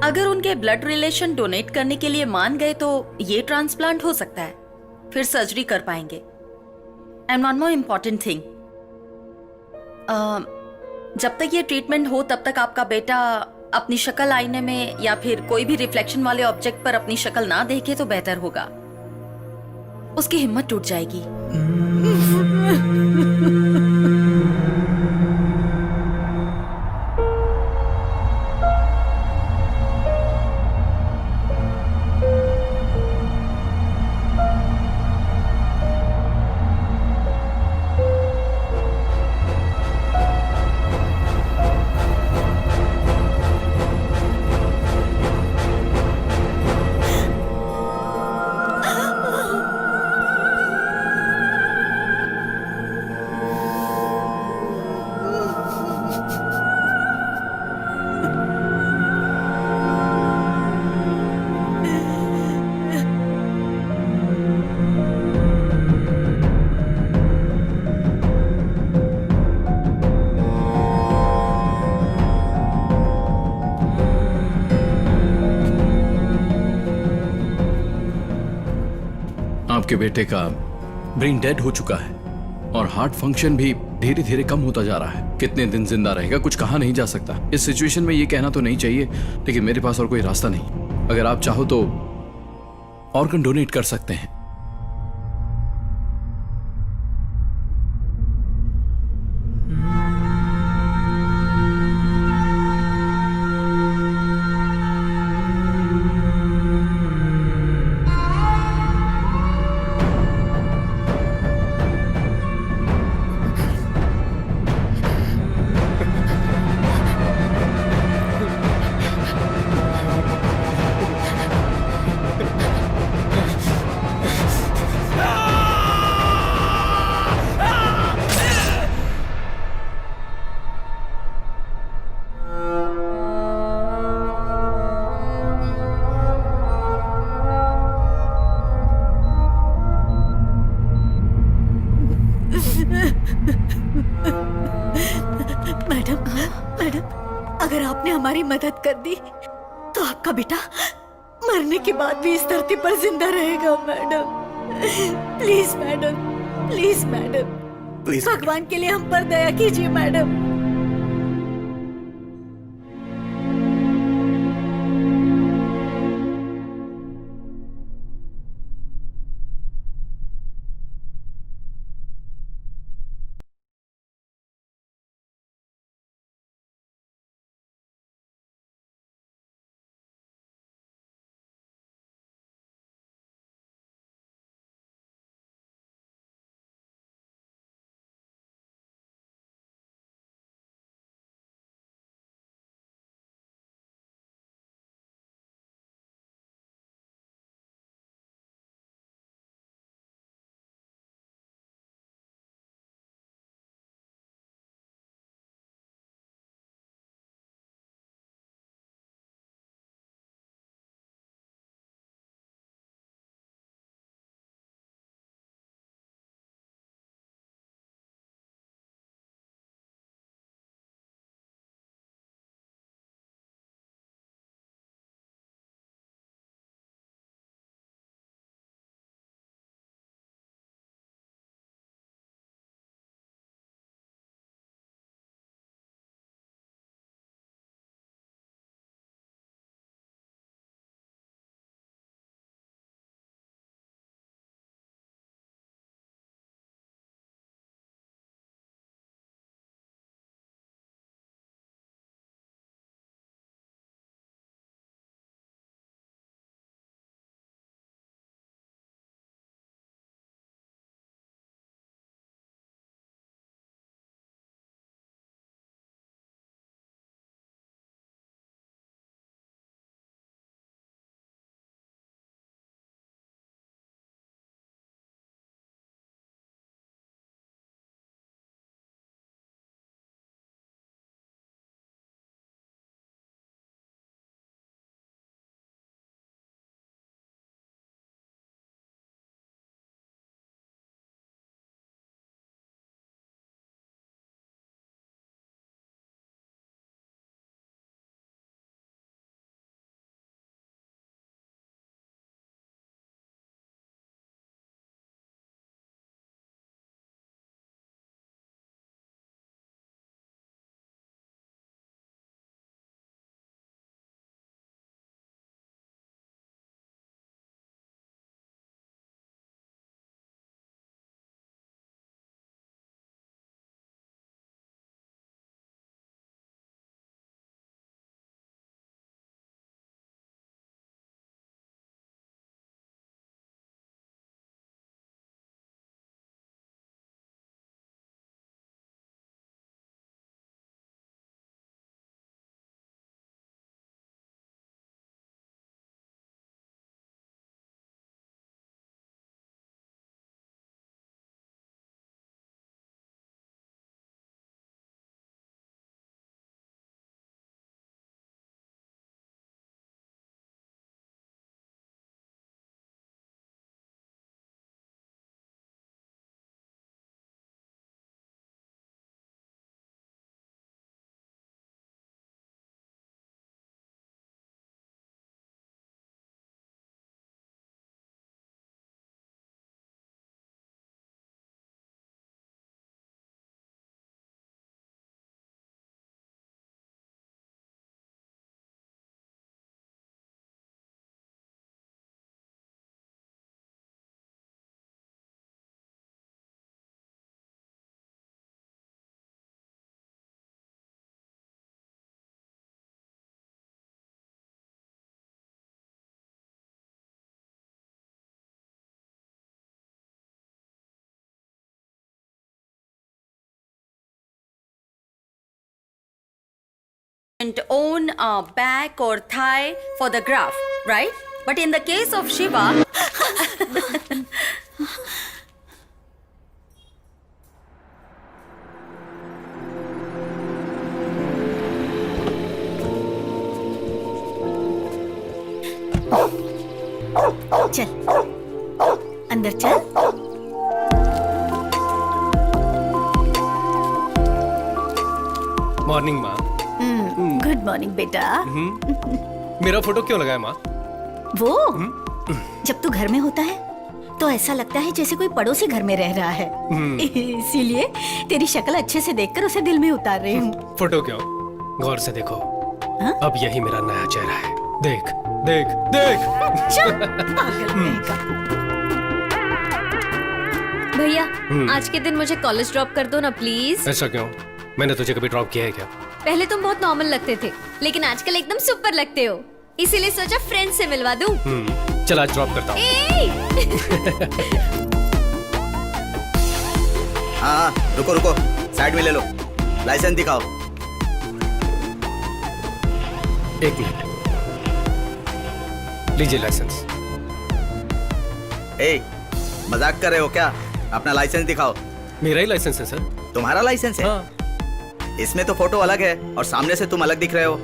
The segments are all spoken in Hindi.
अगर उनके ब्लड रिलेशन डोनेट करने के लिए मान गए तो ये ट्रांसप्लांट हो सकता है, फिर सर्जरी कर पाएंगे। And one more important thing, जब तक ये ट्रीटमेंट हो तब तक आपका बेटा अपनी शक्ल आईने में या फिर कोई भी रिफ्लेक्शन वाले ऑब्जेक्ट पर अपनी शक्ल ना देखे तो बेहतर होगा। उसकी हिम्मत टूट जाएगी। आपके बेटे का ब्रेन डेड हो चुका है और हार्ट फंक्शन भी धीरे धीरे कम होता जा रहा है। कितने दिन जिंदा रहेगा कुछ कहा नहीं जा सकता। इस सिचुएशन में ये कहना तो नहीं चाहिए, लेकिन मेरे पास और कोई रास्ता नहीं। अगर आप चाहो तो ऑर्गन डोनेट कर सकते हैं। मैडम, मैडम, अगर आपने हमारी मदद कर दी तो आपका बेटा मरने के बाद भी इस धरती पर जिंदा रहेगा madam. Please madam, please madam, please भगवान के लिए हम पर दया कीजिए madam. own back or thigh for the graph, right? But in the case of Shiva, चल अंदर चल। मॉर्निंग माँ। गुड मॉर्निंग बेटा। मेरा फोटो क्यों लगाया माँ? वो जब तू घर में होता है तो ऐसा लगता है जैसे कोई पड़ोसी घर में रह रहा है। इसीलिए तेरी शक्ल अच्छे से देखकर उसे दिल में उतार रही हूँ। फोटो क्यों? गौर से देखो। हाँ? अब यही मेरा नया चेहरा है। देख देख देख। पागल कहेगा। भैया आज के दिन मुझे कॉलेज ड्रॉप कर दो ना प्लीज। ऐसा क्यों? मैंने तुझे कभी ड्रॉप किया है क्या? पहले तुम बहुत नॉर्मल लगते थे लेकिन आजकल एकदम सुपर लगते हो, इसीलिए सोचा फ्रेंड से मिलवा दूं। चल आज ड्रॉप करता हूँ। हाँ रुको रुको, साइड में ले लो, लाइसेंस दिखाओ। एक मिनट, लीजिए लाइसेंस। ए, मजाक कर रहे हो क्या? अपना लाइसेंस दिखाओ। मेरा ही लाइसेंस है सर। तुम्हारा लाइसेंस है? हाँ। इसमें तो फोटो अलग है और सामने से तुम अलग दिख रहे हो।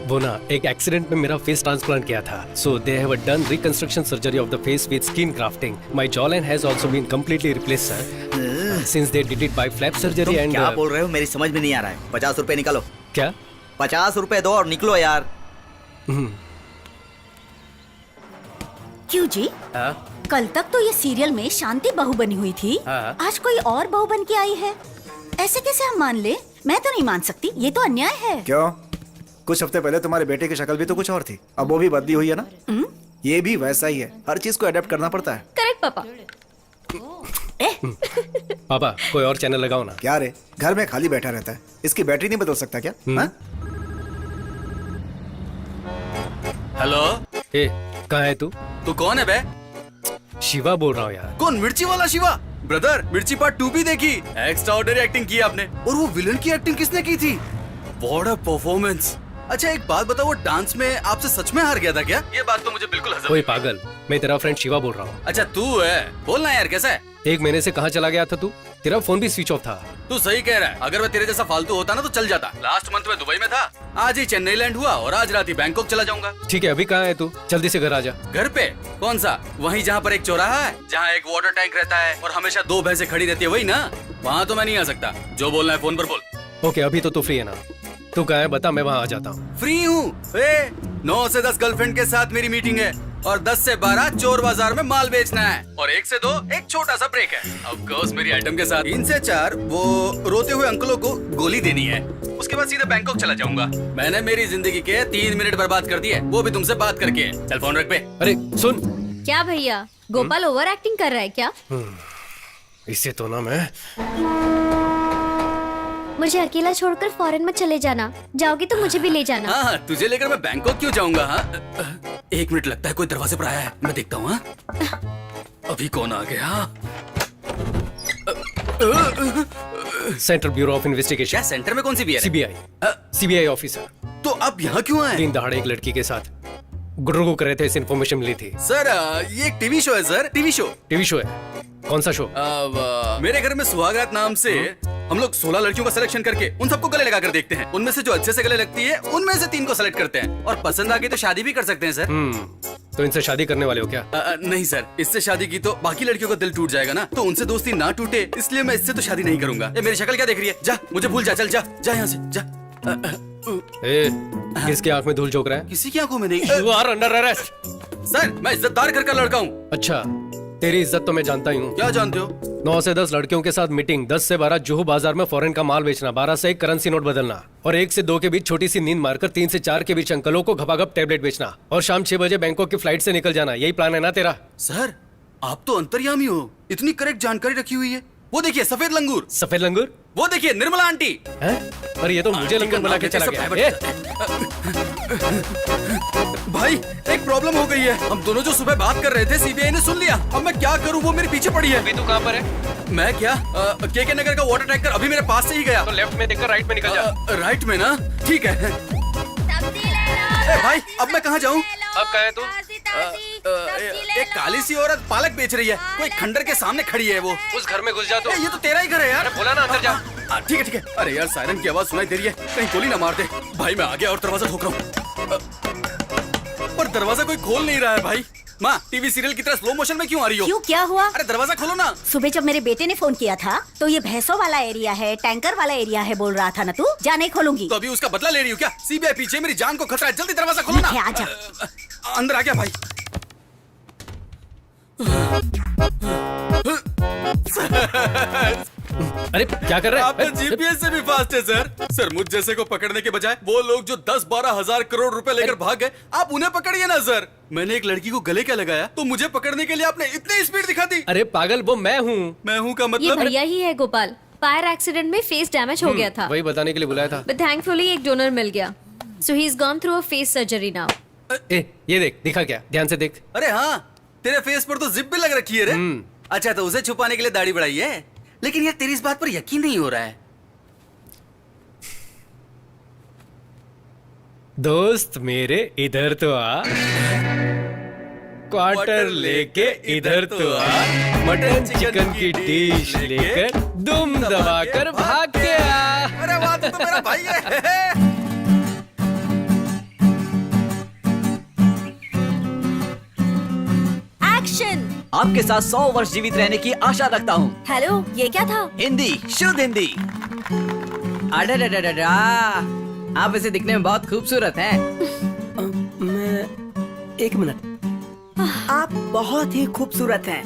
वो ना एक एक्सीडेंट में मेरा फेस ट्रांसप्लांट किया था, so they have done reconstruction surgery of the face with skin grafting. My jaw line has also been completely replaced sir, since they did it by flap surgery. तुम एंड क्या बोल रहे हो? मेरी समझ में नहीं आ रहा है। 50 रुपए निकालो। क्या? 50 रुपए दो और निकलो यार। क्यों जी? कल तक तो ये सीरियल में शांति बहू बनी हुई थी, आज कोई और बहू बन के आई है। ऐसे कैसे हम मान ले? मैं तो नहीं मान सकती, ये तो अन्याय है। क्यों? कुछ हफ्ते पहले तुम्हारे बेटे की शक्ल भी तो कुछ और थी, अब वो भी बदली हुई है ना। ये भी वैसा ही है, हर चीज को अडेप्ट करना पड़ता है। करेक्ट पापा। पापा कोई और चैनल लगाओ ना। क्या रे, घर में खाली बैठा रहता है, इसकी बैटरी नहीं बदल सकता क्या? हाँ? हेलो, ए कहाँ है तू? तू कौन है बे? शिवा बोल रहा हूँ यार। कौन? मिर्ची वाला शिवा? ब्रदर, मिर्ची पार्ट 2 भी देखी? एक्स्ट्रा ऑर्डिनरी एक्टिंग की आपने। और वो विलन की एक्टिंग किसने की थी? What a performance. अच्छा एक बात बताओ, वो डांस में आपसे सच में हार गया था क्या? ये बात तो मुझे बिल्कुल हजम। ओए पागल, मैं तेरा फ्रेंड शिवा बोल रहा हूँ। अच्छा तू है? बोलना यार, कैसा है? 1 महीने से कहाँ चला गया था तू? तेरा फोन भी स्विच ऑफ था। तू सही कह रहा है, अगर मैं तेरे जैसा फालतू होता ना तो चल जाता। लास्ट मंथ में दुबई में था, आज ही चेन्नई लैंड हुआ और आज रात ही बैंकॉक चला जाऊंगा। ठीक है, अभी कहाँ है तू? जल्दी से घर आ जा। घर पे? कौन सा? वहीं जहाँ पर एक चौराहा है, जहाँ एक वाटर टैंक रहता है और हमेशा 2 भैंसें खड़ी रहती है, वही ना? वहाँ तो मैं नहीं आ सकता। जो बोलना है फोन पर बोल। ओके, अभी तो तू फ्री है ना? तू कहाँ है बता, मैं वहाँ आ जाता हूँ। फ्री हूँ। 9 से 10 गर्लफ्रेंड के साथ मेरी मीटिंग है और 10 से 12 चोर बाजार में माल बेचना है और 1 से 2 एक छोटा सा ब्रेक है। ऑफ कोर्स मेरी आइटम के साथ 3 से 4 वो रोते हुए अंकलों को गोली देनी है। उसके बाद सीधे बैंकॉक चला जाऊंगा। मैंने मेरी जिंदगी के 3 मिनट बर्बाद कर दिए, वो भी तुमसे बात करके। चल फोन रख पे। अरे सुन। क्या भैया, गोपाल ओवर एक्टिंग कर रहा है क्या? इसे तो ना मैं। मुझे अकेला छोड़कर फॉरेन में चले जाना, जाओगे तो मुझे भी ले जाना। हाँ, तुझे लेकर मैं बैंकॉक क्यों जाऊंगा? हाँ 1 मिनट, लगता है कोई दरवाजे पर आया है, मैं देखता हूँ। हाँ? अभी कौन आ गया? Central bureau of investigation. क्या सेंटर में? कौन सी बियर? सीबीआई। CBI officer. तो आप यहाँ क्यों आए? दिन दहाड़े एक लड़की के साथ गुर्रगो कर रहे थे, इस इन्फॉर्मेशन मिली थी। सर ये एक टीवी शो है sir, TV show. TV show है? कौन सा शो? मेरे घर में सुहागरात नाम से हम लोग 16 लड़कियों का सिलेक्शन करके उन सबको गले लगाकर देखते हैं। उनमें से जो अच्छे से गले लगती है उनमें से 3 को सेलेक्ट करते हैं और पसंद आ गई तो शादी भी कर सकते हैं सर। तो इनसे शादी करने वाले हो क्या? नहीं सर, इससे शादी की तो बाकी लड़कियों का दिल टूट जाएगा ना, तो उनसे दोस्ती ना टूटे इसलिए मैं इससे तो शादी नहीं करूंगा। ये मेरी शक्ल क्या देख रही है? जा, मुझे भूल जा, चल जा जा यहाँ से जा। किसकी आंख में धूल झोंक रहा है? किसी की आंखों में नहीं। You are under arrest। Sir मैं इज्जतदार घर का लड़का हूँ। अच्छा, तेरी इज्जत तो मैं जानता ही हूँ। क्या जानते हो? 9 से 10 लड़कियों के साथ मीटिंग, 10 से 12 जुहू बाजार में फॉरेन का माल बेचना, 12 से 1 करेंसी नोट बदलना और 1 से 2 के बीच छोटी सी नींद मारकर 3 से 4 के बीच अंकलों को घपाघप टैबलेट बेचना और शाम 6 बजे बैंकॉक की फ्लाइट से निकल जाना। यही प्लान है ना तेरा? सर आप तो अंतर्यामी हो, इतनी करेक्ट जानकारी रखी हुई है। वो देखिए सफेद लंगूर। सफेद लंगूर? वो देखिए निर्मला आंटी। हैं? अरे ये तो मुझे लंगूर बना के चला गया। भाई एक प्रॉब्लम हो गई है, हम दोनों जो सुबह बात कर रहे थे सीबीआई ने सुन लिया। अब मैं क्या करूं? वो मेरे पीछे पड़ी है। अभी तू कहाँ पर है? मैं क्या के नगर का वाटर टैंकर अभी मेरे पास से ही गया। तो लेफ्ट में देखकर राइट में निकल जा। राइट में ना? ठीक है। भाई अब मैं कहाँ जाऊँ? अब कहा है तू? एक काली सी औरत पालक बेच रही है, कोई खंडर के सामने खड़ी है वो। उस घर में घुस जा तू। ये तो तेरा ही घर है यार। अरे बोला ना अंदर जा। ठीक है ठीक है। अरे यार सायरन की आवाज सुनाई दे रही है, कहीं गोली ना मार दे। भाई मैं आ गया और दरवाजा ठोक रहा हूँ, पर दरवाजा कोई खोल नहीं रहा है। भाई माँ, टीवी सीरियल की तरह स्लो मोशन में क्यों आ रही हो? क्यों, क्या हुआ? अरे दरवाजा खोलो ना। सुबह जब मेरे बेटे ने फोन किया था तो ये भैंसों वाला एरिया है, टैंकर वाला एरिया है बोल रहा था ना तू। जा, नहीं खोलूंगी। तो अभी उसका बदला ले रही हो क्या? सीबीआई पीछे, मेरी जान को खतरा है, जल्दी दरवाजा खोलो ना। ठीक है, आजा। अंदर आ गया भाई। अरे क्या कर रहे आप तो हैं? जीपीएस से भी फास्ट है सर। सर मुझ जैसे को पकड़ने के बजाय वो लोग जो 10-12 हजार करोड़ रुपए लेकर भाग गए, आप उन्हें पकड़िए ना सर। मैंने एक लड़की को गले क्या लगाया तो मुझे पकड़ने के लिए आपने इतनी स्पीड दिखा दी। अरे पागल, वो मैं हूँ। मैं हूँ का ये मतलब? भैया ही है गोपाल। फायर एक्सीडेंट में फेस डैमेज हो गया था, वही बताने के लिए बुलाया था। बट थैंकफुली एक डोनर मिल गया। So he is gone through a face surgery now. ए, ये देख, दिखा क्या? ध्यान से देख। अरे हाँ, तेरे फेस पर तो जिप भी लग रखी है रे। अच्छा, तो उसे छुपाने के लिए दाढ़ी बढ़ाई है। लेकिन यार तेरी इस बात पर यकीन नहीं हो रहा है। दोस्त मेरे इधर तो आ, क्वार्टर लेके इधर तो आ, मटन चिकन की डिश लेकर दुम दबाकर भाग के आ। अरे वाह, तू तो मेरा भाई है। एक्शन। आपके साथ 100 वर्ष जीवित रहने की आशा रखता हूँ। हेलो, ये क्या था? हिंदी, शुद्ध हिंदी। अडा, आप ऐसे दिखने में बहुत खूबसूरत हैं। एक मिनट, आप बहुत ही खूबसूरत हैं।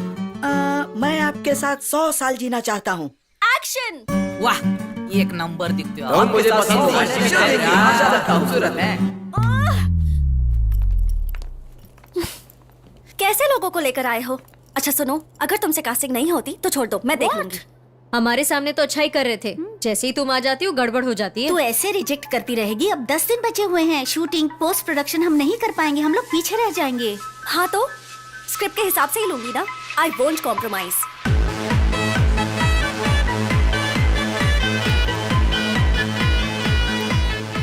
मैं आपके साथ 100 साल जीना चाहता हूँ। एक्शन। वाह, एक नंबर दिखते हो। और मुझे आपके साथ पसंद 100 वर्ष है। जीवित रहने की आशा रखता हूँ। खूबसूरत हैं। कैसे लोगों को लेकर आए हो? अच्छा सुनो, अगर तुमसे कास्टिंग नहीं होती तो छोड़ दो, मैं देख लूंगी। हमारे सामने तो अच्छा ही कर रहे थे, जैसे ही तुम आ जाती हो गड़बड़ हो जाती है। तू ऐसे रिजेक्ट करती रहेगी। अब 10 दिन बचे हुए हैं। शूटिंग, पोस्ट प्रोडक्शन हम नहीं कर पाएंगे, हम लोग पीछे रह जाएंगे। हाँ तो स्क्रिप्ट के हिसाब से ही लूंगी ना। I won't compromise.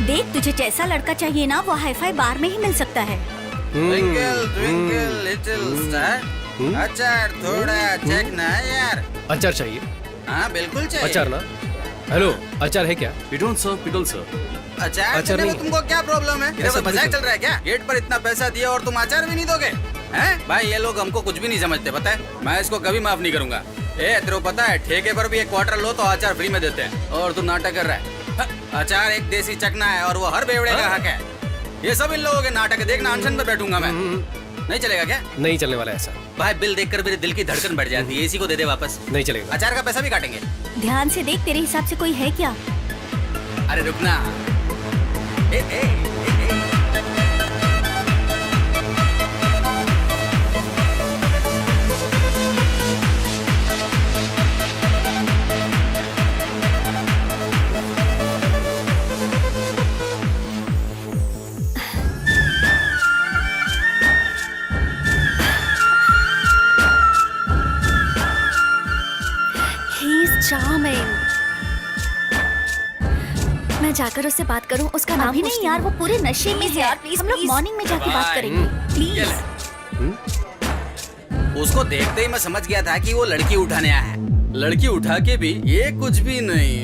देख, तुझे जैसा लड़का चाहिए ना वो हाईफाई बार में ही मिल सकता है। ट्विंकल ट्विंकल लिटिल स्टार, अचार थोड़ा चेक ना यार। अचार चाहिए? हाँ बिल्कुल चाहिए। अचार ना? हेलो, अचार है क्या? We don't serve pickle, sir. अचार अचार देने में नहीं। तुमको क्या प्रॉब्लम है? ऐसा मजाक चल रहा है क्या? गेट पर इतना पैसा दिया और तुम अचार भी नहीं दोगे? हैं? भाई ये लोग हमको कुछ भी नहीं समझते, पता है? मैं इसको कभी माफ नहीं करूंगा। ए तेरे को पता है, ठेके पर भी एक क्वार्टर लो तो अचार फ्री में देते हैं, और तू नाटक कर रहा है। अचार एक देसी चकना है और वो हर बेवड़े का हक है। ये सब इन लोगों के नाटक है। देखना, अनशन पे बैठूंगा मैं। नहीं चलेगा क्या? नहीं चलने वाला ऐसा। भाई बिल देखकर मेरे दिल की धड़कन बढ़ जाती है। इसी को दे दे वापस। नहीं चलेगा। अचार का पैसा भी काटेंगे। ध्यान से देख, तेरे हिसाब से कोई है क्या? अरे रुकना। ए, ए, ए, ए। He is charming. मैं जाकर उससे बात करूं, उसका नाम भी नहीं यार, वो पूरे नशे में है। हम लोग मॉर्निंग में जाके बात करेंगे, प्लीज। उसको देखते ही मैं समझ गया था कि वो लड़की उठाने आया है। लड़की उठा के भी ये कुछ भी नहीं।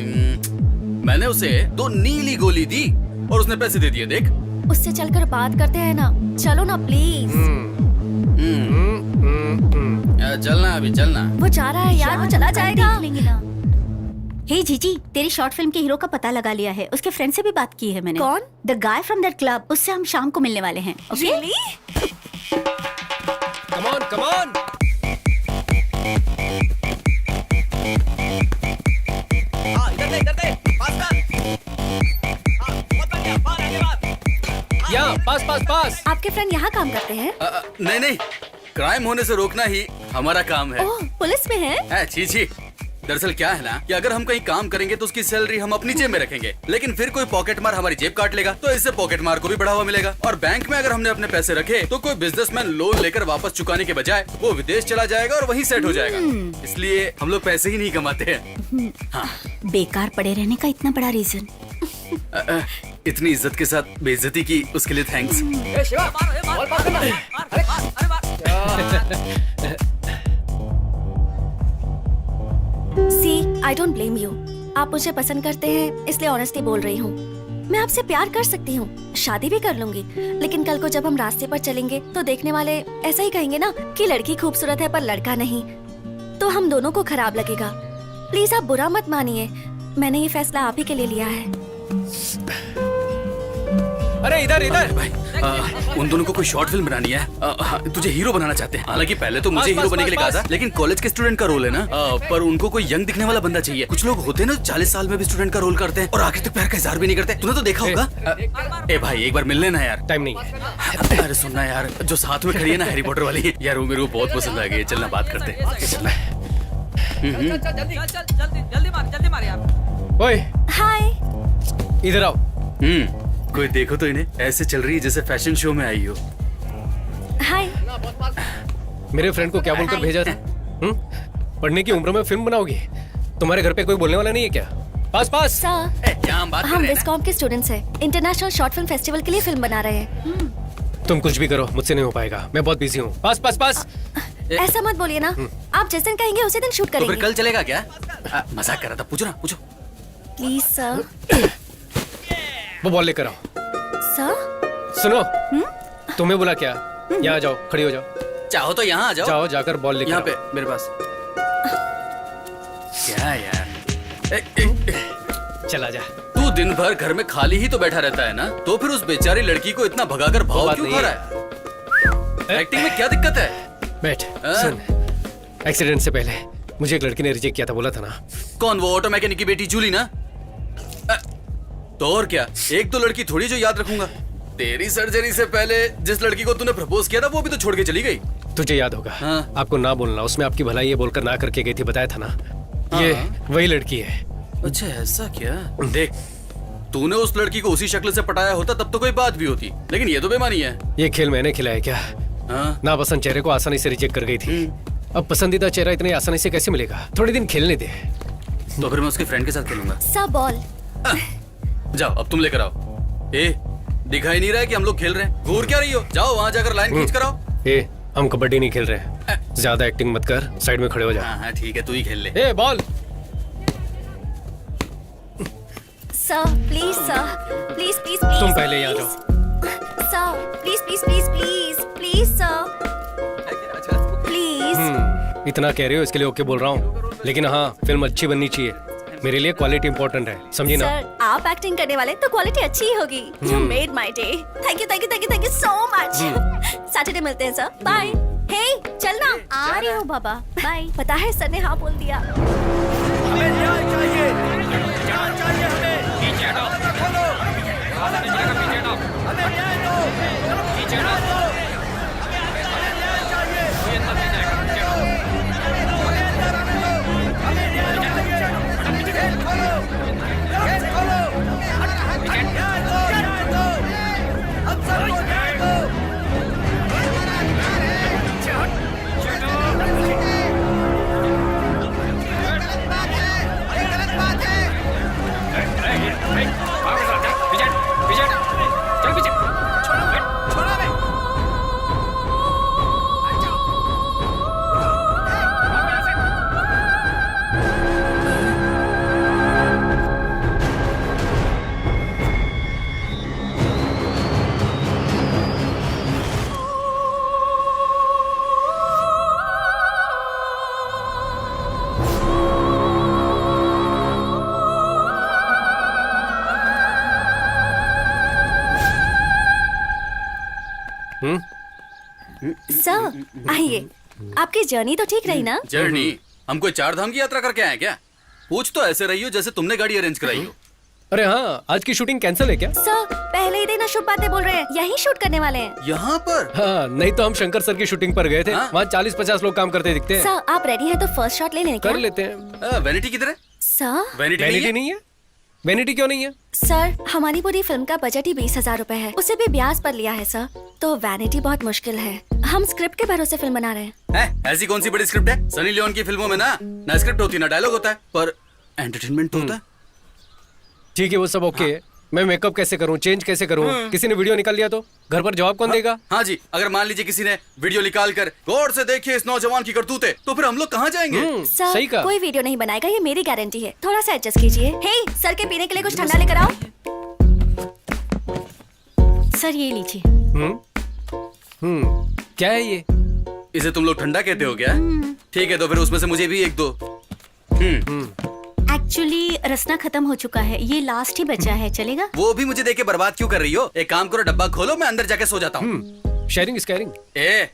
मैंने उसे 2 नीली गोली दी और उसने पैसे दे दिए। देख, उससे चलकर बात करते हैं ना। चलो ना प्लीज। चलना अभी चलना। वो जा रहा है यार, वो चला जाएगा। देख लेंगे ना। हे जीजी, तेरी शॉर्ट फिल्म के हीरो का पता लगा लिया है। उसके फ्रेंड से भी बात की है मैंने। कौन? The guy from that club. उससे हम शाम को मिलने वाले हैं। Okay? Come on, come on. यहाँ पास पास पास। आपके फ्रेंड यहाँ काम करते हैं? नहीं नहीं, क्राइम होने से रोकना ही हमारा काम है। ओह, पुलिस में है? छी छी। दरअसल क्या है ना कि अगर हम कहीं काम करेंगे तो उसकी सैलरी हम अपनी जेब में रखेंगे, लेकिन फिर कोई पॉकेट मार हमारी जेब काट लेगा, तो इससे पॉकेट मार को भी बढ़ावा मिलेगा। और बैंक में अगर हमने अपने पैसे रखे तो कोई बिजनेसमैन लोन लेकर वापस चुकाने के बजाय वो विदेश चला जाएगा और वहीं सेट हो जाएगा। इसलिए हम लोग पैसे ही नहीं कमाते हैं। हाँ। बेकार पड़े रहने का इतना बड़ा रीजन। इतनी इज्जत के साथ बेइज्जती की उसके लिए thanks. See I don't blame you. आप मुझे पसंद करते हैं इसलिए ऑनेस्टली बोल रही हूँ। मैं आपसे प्यार कर सकती हूँ, शादी भी कर लूंगी, लेकिन कल को जब हम रास्ते पर चलेंगे तो देखने वाले ऐसा ही कहेंगे ना कि लड़की खूबसूरत है पर लड़का नहीं, तो हम दोनों को खराब लगेगा। प्लीज आप बुरा मत मानिए, मैंने ये फैसला आप ही के लिए लिया है। अरे इधर इधर भाई उन दोनों को कोई शॉर्ट फिल्म बनानी है। तुझे हीरो बनाना चाहते हैं। हालांकि पहले तो मुझे हीरो बनने के लिए कहा था, लेकिन कॉलेज के स्टूडेंट का रोल है ना। पर उनको कोई यंग दिखने वाला बंदा चाहिए। कुछ लोग होते हैं ना 40 साल में भी स्टूडेंट का रोल करते हैं और आखिर तक प्यार का इजहार भी नहीं करते। तूने तो देखा होगा। ए भाई एक बार मिल लेना यार। टाइम नहीं है। अरे सुनना यार, जो साथ में खड़ी है ना हैरी पॉटर वाली यार, वो मेरे को बहुत पसंद आ गई। चलना बात करते हैं। चलना। ओए हाय। इधर आओ। कोई देखो तो इन्हें ऐसे चल रही है जैसे फैशन शो में आई हो। हाय। मेरे फ्रेंड को क्या बोलकर भेजा था? पढ़ने की उम्र में फिल्म बनाओगी? तुम्हारे घर पे कोई बोलने वाला नहीं है क्या? पास पास। सर क्या हम बात कर हम रहे हैं विस्कॉम के स्टूडेंट्स हैं, इंटरनेशनल शॉर्ट फिल्म फेस्टिवल के लिए फिल्म बना रहे हैं। तुम कुछ भी करो, मुझसे नहीं हो पाएगा, मैं बहुत बिजी हूँ। पास पास पास। ऐसा मत बोलिए ना, आप जिस दिन कहेंगे उसी दिन शूट तो फिर करेंगे। कल चलेगा क्या? मजाक कर रहा था। पूछो ना, पूछो। Please sir. वो बॉल लेकर आओ। सर सुनो, तुम्हें बोला क्या? यहाँ आ जाओ, खड़ी हो जाओ। चाहो तो यहाँ आ जाओ। जाओ जाकर बॉल लेकर यहाँ आओ। पे मेरे पास। क्या यार, चला जा। तू दिन भर घर में खाली ही तो बैठा रहता है ना, तो फिर उस बेचारी लड़की को इतना भगाकर भाव बात क्यों नहीं खा रहा है? एक्टिंग में क्या दिक्कत है? बैठ। सुन, एक्सीडेंट से पहले मुझे एक लड़की ने रिजेक्ट किया था, बोला था ना। कौन? वो ऑटो मैकेनिक की बेटी जूली ना? तो और क्या, एक तो लड़की थोड़ी जो याद रखूंगा। तेरी सर्जरी से पहले जिस लड़की को तूने प्रपोज किया था वो भी तो छोड़ के चली गई। तुझे याद होगा। हाँ। आपको ना बोलना, उसमें आपकी भलाई ये बोलकर ना करके गई थी, बताया था ना। ये वही लड़की है। अच्छा ऐसा क्या? देख, तूने उस लड़की को उसी शक्ल से पटाया होता तब तो कोई बात भी होती, लेकिन ये तो बेमानी है। ये खेल मैंने खिलाया क्या? हाँ? नापसंद चेहरे को आसानी से रिजेक्ट कर गई थी। अब पसंदीदा चेहरा इतनी आसानी से कैसे मिलेगा? थोड़े दिन खेलने दे। तो फिर मैं उसके फ्रेंड के साथ खेलूंगा। Sir ball. जाओ, अब तुम लेकर आओ। ए, दिखाई नहीं रहा है कि हम लोग खेल रहे हैं? घूर क्या रही हो? जाओ वहाँ जाकर लाइन खींच कर आओ। ए, हम कबड्डी नहीं खेल रहे। ज्यादा एक्टिंग मत कर, साइड में खड़े हो जा। हाँ ठीक है, तू ही खेल ले। ए, ball. Sir please sir, please please please. तुम पहले यहाँ जाओ। Sir please please please please please sir please. इतना कह रहे हो इसके लिए ओके बोल रहा हूँ, लेकिन हाँ फिल्म अच्छी बननी चाहिए। मेरे लिए क्वालिटी इंपॉर्टेंट है, समझी ना? सर आप एक्टिंग करने वाले तो क्वालिटी अच्छी ही होगी। You made my day. Thank you thank you thank you thank you so much. Saturday मिलते हैं सर, बाय। हे चलना। आ रही हूँ बाबा, बाय। पता है सर ने हाँ बोल दिया। हमें न्याय चाहिए, न्याय चाहिए हमें। हमें न्याय दो। सर आइए। आपकी जर्नी तो ठीक रही ना? जर्नी? हम कोई 4 धाम की यात्रा करके आए क्या? पूछ तो ऐसे रही हो जैसे तुमने गाड़ी अरेंज कराई हो। अरे हाँ, आज की शूटिंग कैंसिल है क्या? सर पहले ही दिन अशुभ बातें बोल रहे हैं, यहीं शूट करने वाले हैं। यहाँ पर? हाँ, नहीं तो हम शंकर सर की शूटिंग पर गए थे। हाँ? वहाँ 40-50 लोग काम करते दिखते हैं। सर आप रेडी हैं तो फर्स्ट शॉट ले लें क्या? कर लेते हैं। वैनिटी किधर है? सर वैनिटी वैनिटी नहीं है? वैनिटी क्यों नहीं है? सर हमारी पूरी फिल्म का बजट ही 20,000 रुपए है, उसे भी ब्याज पर लिया है सर, तो वैनिटी बहुत मुश्किल है। हम स्क्रिप्ट के भरोसे फिल्म बना रहे हैं। ऐसी कौन सी बड़ी स्क्रिप्ट है? सनी लियोन की फिल्मों में ना स्क्रिप्ट होती ना डायलॉग होता है, पर एंटरटेनमेंट तो होता है। ठीक है, वो सब ओके है। मैं मेकअप कैसे करूं, चेंज कैसे करूं? किसी ने वीडियो निकाल लिया तो घर पर जवाब कौन देगा? हाँ जी, अगर मान लीजिए किसी ने वीडियो निकाल कर गौर से देखिए इस नौजवान की करतूतें, तो फिर हम लोग कहाँ जाएंगे? सर सही कहा। कोई वीडियो नहीं बनाएगा, ये मेरी गारंटी है। थोड़ा सा एडजस्ट कीजिए। हे सर के पीने के लिए कुछ ठंडा लेकर आओ। सर ये लीजिए। क्या है ये? इसे तुम लोग ठंडा कहते हो क्या? ठीक है, तो फिर उसमें से मुझे भी एक दो। एक्चुअली रसना खत्म हो चुका है, ये लास्ट ही बचा है, चलेगा? वो भी मुझे देके बर्बाद क्यों कर रही हो? एक काम करो, डब्बा खोलो, मैं अंदर जाके सो जाता हूँ। Sharing is caring. ए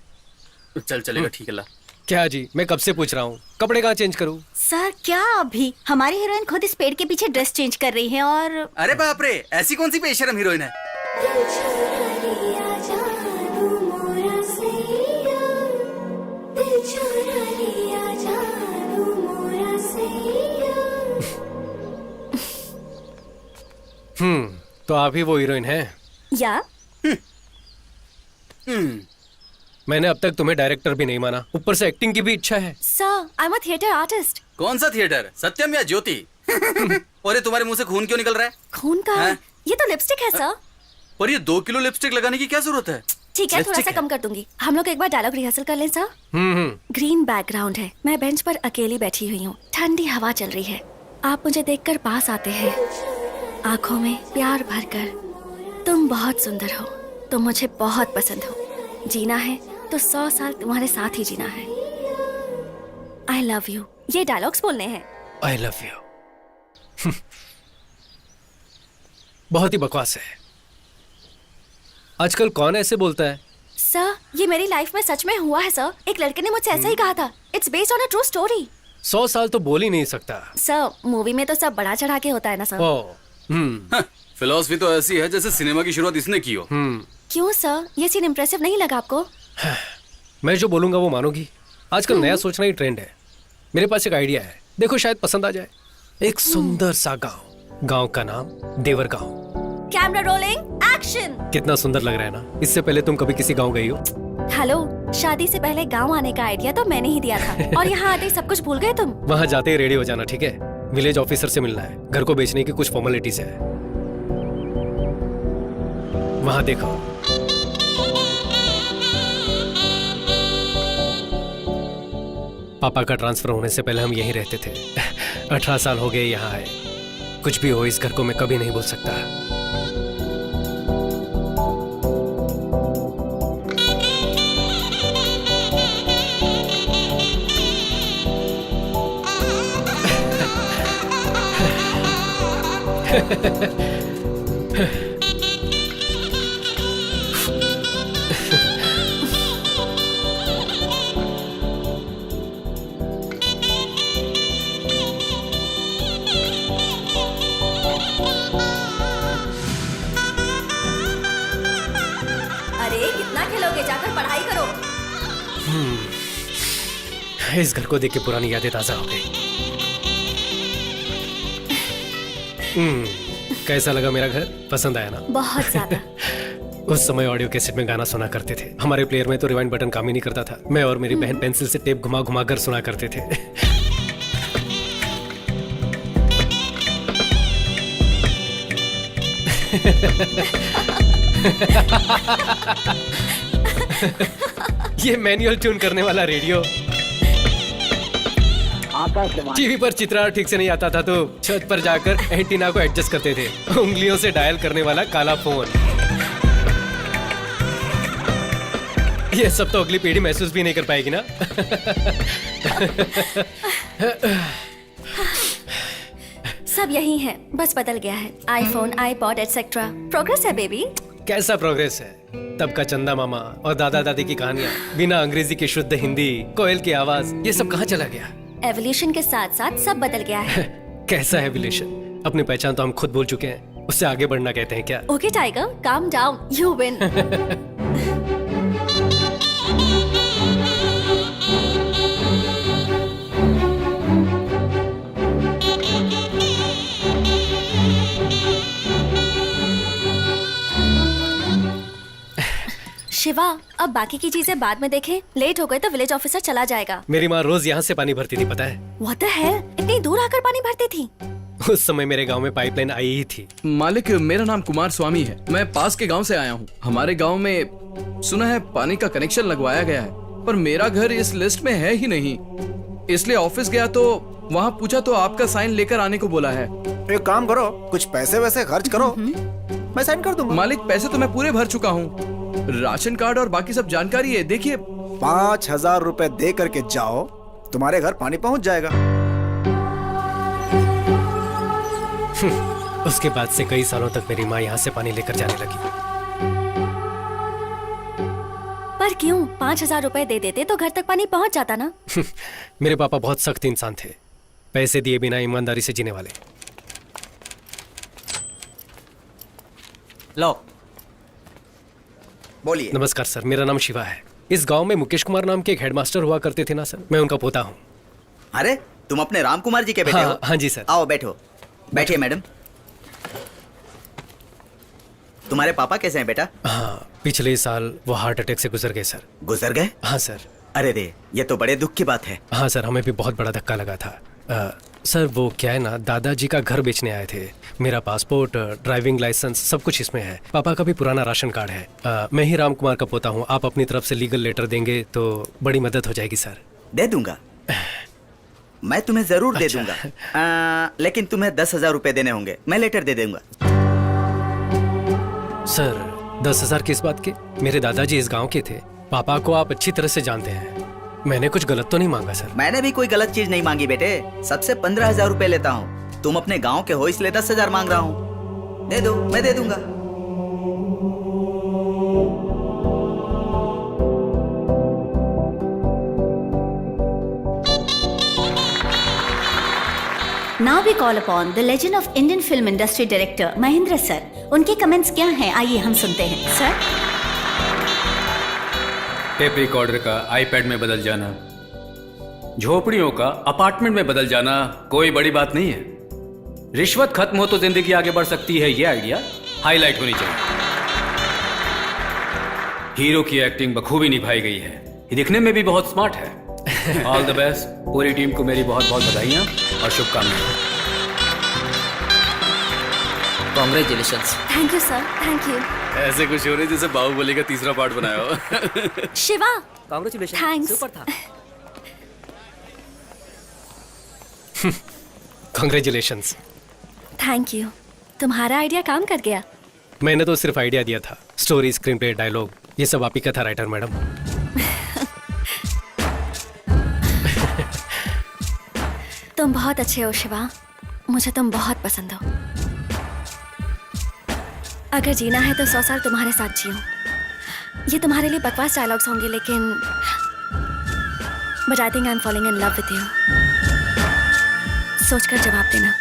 चल चलेगा, ठीक है ला। क्या जी, मैं कब से पूछ रहा हूँ, कपड़े कहाँ चेंज करूँ? सर क्या अभी हमारी हीरोइन खुद इस पेड़ के पीछे ड्रेस चेंज कर रही है और अरे बाप रे, ऐसी कौन सी बेशरम हीरोइन है? तो आप ही वो हीरोइन है? या मैंने अब तक तुम्हें डायरेक्टर भी नहीं माना, ऊपर से एक्टिंग की भी इच्छा है। Sir I am a theatre artist. कौन सा थिएटर, सत्यम या ज्योति? और ये तुम्हारे मुंह से खून क्यों निकल रहा है? खून का? हाँ? ये तो लिपस्टिक है सर। और ये 2 किलो लिपस्टिक लगाने की क्या जरूरत है? ठीक है, थोड़ा लिपस्टिक सा है। कम कर दूंगी। हम लोग एक बार डायलॉग रिहर्सल कर लें सर? ग्रीन बैकग्राउंड है, मैं बेंच पर अकेली बैठी हुई हूँ, ठंडी हवा चल रही है, आप मुझे देखकर पास आते हैं, आंखों में प्यार भरकर। तुम बहुत सुंदर हो, तुम मुझे बहुत पसंद हो, जीना है तो 100 साल तुम्हारे साथ ही जीना है। आई लव यू, ये डायलॉग्स बोलने हैं। I love you. बहुत ही बकवास है। आजकल कौन ऐसे बोलता है? सर ये मेरी लाइफ में सच में हुआ है सर, एक लड़के ने मुझसे ऐसा ही कहा था। It's based on a true story. 100 साल तो बोल ही नहीं सकता। सर मूवी में तो सब बढ़ा चढ़ा के होता है ना सर। ओ, फिलॉसफी तो ऐसी है जैसे सिनेमा की शुरुआत इसने की हो। क्यों सर, ये सीन इम्प्रेसिव नहीं लगा आपको? मैं जो बोलूंगा वो मानोगी? आजकल नया सोचना ही ट्रेंड है। मेरे पास एक आइडिया है, देखो शायद पसंद आ जाए। एक सुंदर सा गांव, गांव का नाम देवर गांव। Camera rolling, action. कितना सुंदर लग रहा है ना? इससे पहले तुम कभी किसी गांव गई हो? हेलो, शादी से पहले गांव आने का आइडिया तो मैंने ही दिया था और यहाँ आते ही सब कुछ भूल गए तुम। वहां जाते ही रेडी हो जाना, ठीक है? विलेज ऑफिसर से मिलना है, घर को बेचने की कुछ फॉर्मेलिटीज है। वहां देखो, पापा का ट्रांसफर होने से पहले हम यहीं रहते थे। 18 साल हो गए यहाँ आए। कुछ भी हो, इस घर को मैं कभी नहीं भूल सकता। अरे कितना खेलोगे, जाकर पढ़ाई करो। इस घर को देख के पुरानी यादें ताजा हो गई। कैसा लगा मेरा घर? पसंद आया ना? बहुत ज्यादा। उस समय ऑडियो कैसेट में गाना सुना करते थे। हमारे प्लेयर में तो रिवाइंड बटन काम ही नहीं करता था। मैं और मेरी बहन पेंसिल से टेप घुमा घुमा कर सुना करते थे। ये मैनुअल ट्यून करने वाला रेडियो। टीवी पर चित्रा ठीक से नहीं आता था तो छत पर जाकर एंटीना को एडजस्ट करते थे। उंगलियों से डायल करने वाला काला फोन। ये सब तो अगली पीढ़ी महसूस भी नहीं कर पाएगी ना। सब यही है, बस बदल गया है। IPhone, iPod etcetera. प्रोग्रेस है बेबी। कैसा प्रोग्रेस है? तब का चंदा मामा और दादा दादी की कहानियां, बिना अंग्रेजी की शुद्ध हिंदी, कोयल की आवाज, ये सब कहाँ चला गया? एवोल्यूशन के साथ साथ सब बदल गया है। कैसा एवोल्यूशन? अपनी पहचान तो हम खुद भूल चुके हैं, उससे आगे बढ़ना कहते हैं क्या? Okay tiger, calm down, you win. Shiva, अब बाकी की चीजें बाद में देखें। लेट हो गए तो विलेज ऑफिसर चला जाएगा। मेरी माँ रोज यहाँ से पानी भरती थी, पता है? व्हाट द हेल, इतनी दूर आकर पानी भरती थी? उस समय मेरे गांव में पाइपलाइन आई ही थी। मालिक, मेरा नाम कुमार स्वामी है। मैं पास के गांव से आया हूँ। हमारे गांव में सुना है पानी का कनेक्शन लगवाया गया है, पर मेरा घर इस लिस्ट में है ही नहीं। इसलिए ऑफिस गया तो वहाँ पूछा तो आपका साइन लेकर आने को बोला है। एक काम करो, कुछ पैसे वैसे खर्च करो, मैं साइन कर दूंगा। मालिक, पैसे तो मैं पूरे भर चुका हूँ। राशन कार्ड और बाकी सब जानकारी है। देखिए, 5,000 रुपए दे करके जाओ, तुम्हारे घर पानी पहुंच जाएगा। उसके बाद से कई सालों तक मेरी माँ यहाँ से पानी लेकर जाने लगी। पर क्यों? 5,000 रुपए दे देते तो घर तक पानी पहुंच जाता ना। मेरे पापा बहुत सख्त इंसान थे, पैसे दिए बिना ईमानदारी से जीने वाले। लो, बोलिए। नमस्कार सर, मेरा नाम शिवा है। इस गांव में मुकेश कुमार नाम के एक हेडमास्टर हुआ करते थे ना सर, मैं उनका पोता हूँ। अरे, तुम अपने राम कुमार जी के बेटे हो? हाँ जी सर। आओ बैठो। बैठिए मैडम। तुम्हारे पापा कैसे हैं बेटा? हाँ, पिछले साल वो हार्ट अटैक से गुजर गए सर। गुजर गए? हाँ सर। अरे रे, ये तो बड़े दुख की बात है। हाँ सर, हमें भी बहुत बड़ा धक्का लगा था। सर वो क्या है ना, दादाजी का घर बेचने आए थे। मेरा पासपोर्ट, ड्राइविंग लाइसेंस सब कुछ इसमें है। पापा का भी पुराना राशन कार्ड है। मैं ही राम कुमार का पोता हूँ। आप अपनी तरफ से लीगल लेटर देंगे तो बड़ी मदद हो जाएगी सर। दे दूंगा, मैं तुम्हें जरूर दे दूंगा। लेकिन तुम्हें 10,000 रुपए देने होंगे। मैं लेटर दे दूंगा। सर 10,000 किस बात के? मेरे दादाजी इस गांव के थे। पापा को आप अच्छी तरह से जानते हैं। मैंने कुछ गलत तो नहीं मांगा सर? मैंने भी कोई गलत चीज नहीं मांगी बेटे। सबसे 15,000 रुपए लेता हूँ। तुम अपने गांव के हो इसलिए 10,000 मांग रहा हूँ। दे दो, मैं दे दूंगा। Now we call upon the legend of Indian film industry director Mahendra sir. उनके कमेंट्स क्या हैं, आइए हम सुनते हैं। सर, टेप रिकॉर्डर का आईपैड में बदल जाना, झोपड़ियों का अपार्टमेंट में बदल जाना कोई बड़ी बात नहीं है। रिश्वत खत्म हो तो जिंदगी आगे बढ़ सकती है, ये आइडिया हाईलाइट होनी चाहिए। हीरो की एक्टिंग बखूबी निभाई गई है। ये दिखने में भी बहुत स्मार्ट है। All the best. पूरी टीम को मेरी बहुत बहुत बधाइयां और शुभकामनाएं। Congratulations. Thank you sir, thank you. ऐसे कुछ हो रही जैसे बाहुबली का तीसरा पार्ट बनाया हो। Shiva, congratulation, thanks. सुपर था। कॉन्ग्रेचुलेशंस। Thank you. तुम्हारा आइडिया काम कर गया। मैंने तो सिर्फ आइडिया दिया था। स्टोरी, स्क्रीन प्ले, डायलॉग ये सब आप ही का था राइटर मैडम। तुम बहुत अच्छे हो शिवा, मुझे तुम बहुत पसंद हो। अगर जीना है तो 100 साल तुम्हारे साथ जियो। ये तुम्हारे लिए बकवास डायलॉग्स होंगे, लेकिन but I think I am falling in love with you. सोचकर जवाब देना।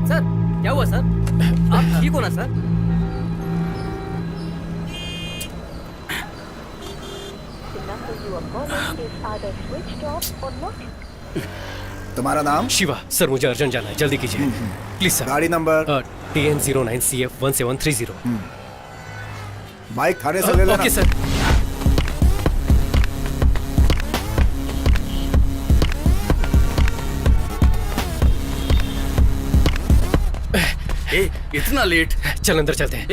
सर क्या हुआ सर? आप ठीक हो ना सर? तुम्हारा नाम? शिवा। सर मुझे अर्जेंट जाना है, जल्दी कीजिए प्लीज सर। गाड़ी नंबर? TN09CF1730। बाइक थाने से ले लेना। Okay sir. इतना लेट? चल अंदर चलते हैं।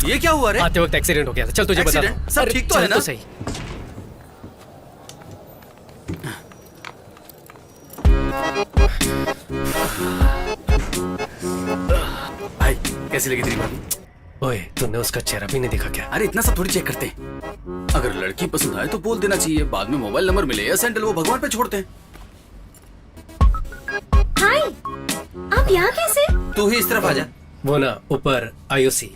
ये क्या हुआ रे? आते वक्त एक्सीडेंट हो गया था। चल तुझे बता एक्सीडेंट? सब ठीक तो है ना? तो सही। भाई कैसी लगी तेरी भाभी? ओए, तूने उसका चेहरा भी नहीं देखा क्या? अरे इतना सब थोड़ी चेक करते हैं। अगर लड़की पसंद आए तो बोल देना चाहिए, बाद में मोबाइल नंबर मिले या सैंडल वो भगवान पे छोड़ते हैं। हाय, आप यहाँ कैसे? तू ही इस तरफ आ जा। वो ना ऊपर आईओसी।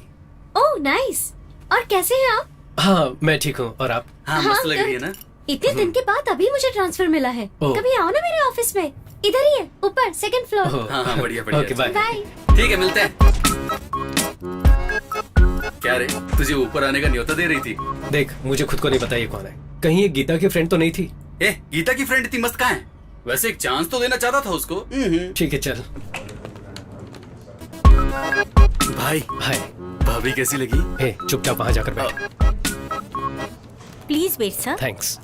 Oh nice. और कैसे हैं आप? हाँ, मैं ठीक हूँ। और आप? हाँ मस्त लग रही है ना। इतने दिन के बाद अभी मुझे ट्रांसफर मिला है। ओह। कभी आओ ना मेरे ऑफिस में, इधर ही है, ऊपर सेकंड फ्लोर। ओह, हाँ हाँ बढ़िया बढ़िया। Okay, bye. बाय। ठीक है मिलते हैं। क्या रे, तुझे ऊपर आने का न्योता दे रही थी? देख, मुझे खुद को नहीं पता ये कौन है। कहीं ये गीता की फ्रेंड तो नहीं थी? ए, गीता की फ्रेंड इतनी मस्त कहाँ है? वैसे एक चांस तो देना चाहता था उसको। ठीक है, चल। भाई हाय। भाभी कैसी लगी? ए, चुपचाप वहाँ जाकर बैठ। Please wait sir. थैंक्स।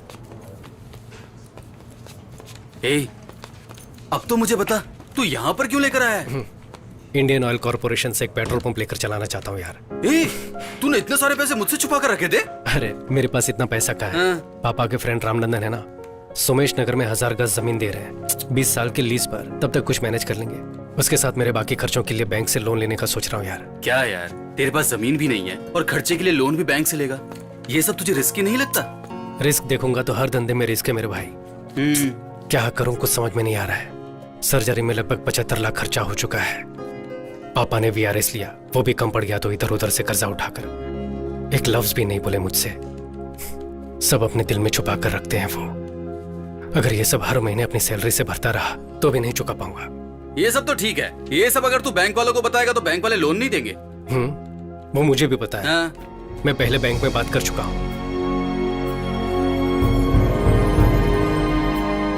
ए, अब तो मुझे बता, तू यहाँ पर क्यों लेकर आया है? इंडियन ऑयल कॉर्पोरेशन से एक पेट्रोल पंप लेकर चलाना चाहता हूँ यार। ए, तूने इतने सारे पैसे मुझसे छुपा कर रखे थे? अरे मेरे पास इतना पैसा कहाँ है? हाँ। पापा के फ्रेंड रामनंदन है ना, सुमेश नगर में 1000 गज जमीन दे रहे हैं 20 साल के लीज पर। तब तक कुछ मैनेज कर लेंगे। उसके साथ मेरे बाकी खर्चों के लिए बैंक से लोन लेने का सोच रहा हूँ यार। क्या यार, तेरे पास जमीन भी नहीं है और खर्चे के लिए लोन भी बैंक से लेगा? ये सब तुझे रिस्की नहीं लगता? रिस्क देखूंगा तो हर धंधे में रिस्क है मेरे भाई। क्या करूं कुछ समझ में नहीं आ रहा है। सर्जरी में लगभग 75 लाख खर्चा हो चुका है। पापा ने VRS लिया, वो भी कम पड़ गया तो इधर उधर से कर्जा उठाकर। एक लफ्ज भी नहीं बोले मुझसे। सब अपने दिल में छुपा कर रखते हैं वो। अगर ये सब हर महीने अपनी सैलरी से भरता रहा तो भी नहीं चुका पाऊंगा। ये सब तो ठीक है, ये सब अगर तू बैंक वालों को बताएगा तो बैंक वाले लोन नहीं देंगे। वो मुझे भी पता है। हाँ। मैं पहले बैंक में बात कर चुका हूँ।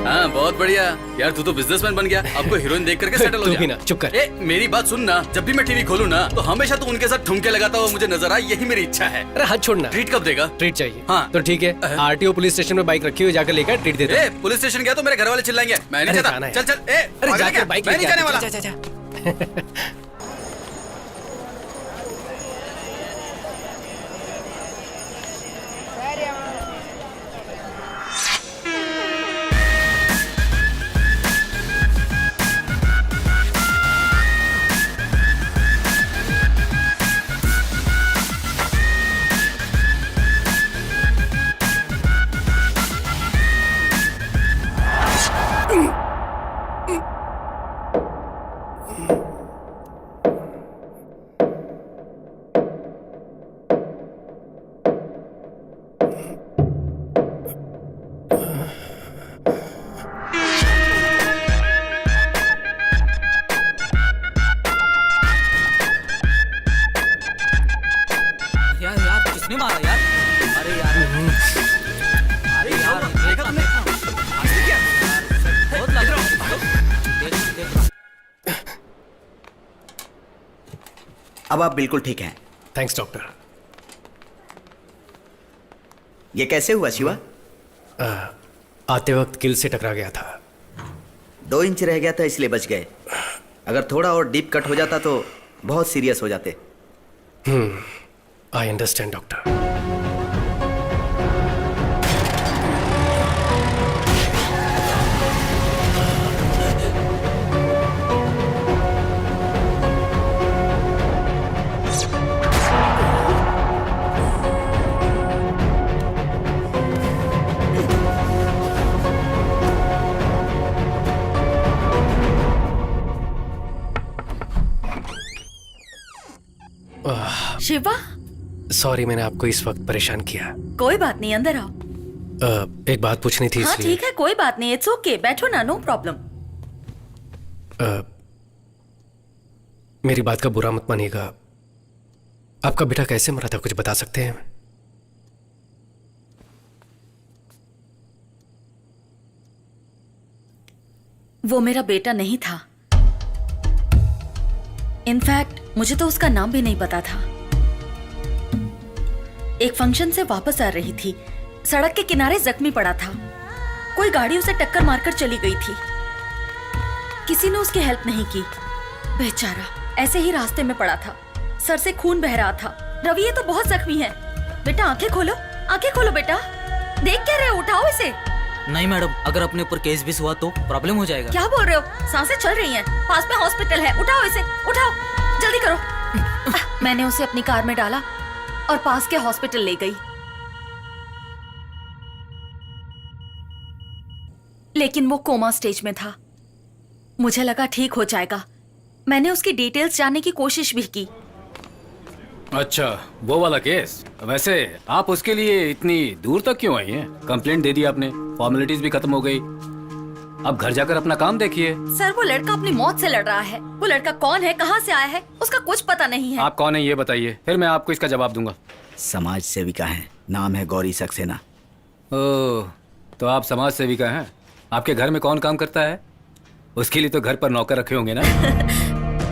हाँ बहुत बढ़िया यार, तू तो बिजनेसमैन बन गया। आपको हीरोइन देख करके सेटल हो तू जा। भी ना, चुप कर। ए, मेरी बात सुन ना, जब भी मैं टीवी खोलूं ना तो हमेशा तू उनके साथ ठुमके लगाता हुआ मुझे नजर आए, यही मेरी इच्छा है। अरे हाथ छोड़ना। ट्रीट कब देगा? ट्रीट चाहिए। हाँ। तो ठीक है, RTO पुलिस स्टेशन में बाइक रखी हुई, जाकर लेकर ट्रीट देता हूं। ए, पुलिस स्टेशन गया तो मेरे घर वाले चिल्लाएंगे। मैं नहीं अरे जाता। जाना है। चल चल। ए, अरे भागना जाकर क्या? बाइक मैं नहीं लेके जाने आ, वाला। जा, जा, जा। यार यार किसने मारा यार? अरे यार, अरे यार, देखा तुमने? बहुत लग रहा है। देख। अब आप बिल्कुल ठीक हैं। Thanks doctor. ये कैसे हुआ शिवा? आते वक्त किल से टकरा गया था। 2 इंच रह गया था इसलिए बच गए। अगर थोड़ा और डीप कट हो जाता तो बहुत सीरियस हो जाते। I understand doctor. Shiva, sorry मैंने आपको इस वक्त परेशान किया। कोई बात नहीं, अंदर आओ। एक बात पूछनी थी हाँ इसलिए। ठीक है, कोई बात नहीं, इट्स ओके, बैठो ना, नो प्रॉब्लम। मेरी बात का बुरा मत मानिएगा। आपका बेटा कैसे मरा था, कुछ बता सकते हैं? वो मेरा बेटा नहीं था। इनफैक्ट मुझे तो उसका नाम भी नहीं पता था। एक फंक्शन से वापस आ रही थी, सड़क के किनारे जख्मी पड़ा था। कोई गाड़ी उसे टक्कर मारकर चली गई थी। किसी ने उसकी हेल्प नहीं की। बेचारा ऐसे ही रास्ते में पड़ा था, सर से खून बह रहा था। रवि ये तो बहुत जख्मी है। बेटा आंखें खोलो बेटा। देख क्या रहे हो, उठाओ इसे। नहीं मैडम, अगर अपने ऊपर केस भी हुआ तो प्रॉब्लम हो जाएगा। क्या बोल रहे हो? सांसें चल रही हैं, पास में हॉस्पिटल है, उठाओ इसे, उठाओ, जल्दी करो। मैंने उसे अपनी कार में डाला और पास के हॉस्पिटल ले गई। लेकिन वो कोमा स्टेज में था। मुझे लगा ठीक हो जाएगा। मैंने उसकी डिटेल्स जानने की कोशिश भी की। अच्छा, वो वाला केस। वैसे आप उसके लिए इतनी दूर तक क्यों आई हैं? कंप्लेंट दे दी आपने, फॉर्मेलिटीज भी खत्म हो गई। अब घर जाकर अपना काम देखिए। सर, वो लड़का अपनी मौत से लड़ रहा है। वो लड़का कौन है, कहाँ से आया है, उसका कुछ पता नहीं है। आप कौन है ये बताइए, फिर मैं आपको इसका जवाब दूंगा। समाज सेविका है, नाम है गौरी सक्सेना। ओह, तो आप समाज सेविका हैं। आपके घर में कौन काम करता है? उसके लिए तो घर पर नौकर रखे होंगे ना।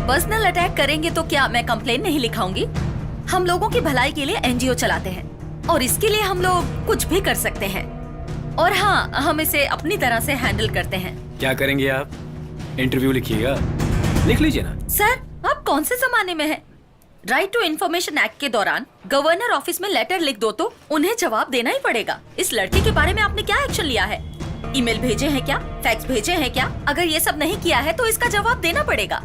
पर्सनल अटैक करेंगे तो क्या मैं कंप्लेन नहीं लिखाऊंगी? हम लोगों की भलाई के लिए एनजीओ चलाते हैं और इसके लिए हम लोग कुछ भी कर सकते हैं। और हाँ, हम इसे अपनी तरह से हैंडल करते हैं। क्या करेंगे आप? इंटरव्यू लिखिएगा। लिख लीजिए ना। सर, आप कौन से जमाने में हैं? राइट टू इन्फॉर्मेशन एक्ट के दौरान गवर्नर ऑफिस में लेटर लिख दो तो उन्हें जवाब देना ही पड़ेगा। इस लड़के के बारे में आपने क्या एक्शन लिया है? ईमेल भेजे हैं क्या? फैक्स भेजे हैं क्या? अगर ये सब नहीं किया है तो इसका जवाब देना पड़ेगा।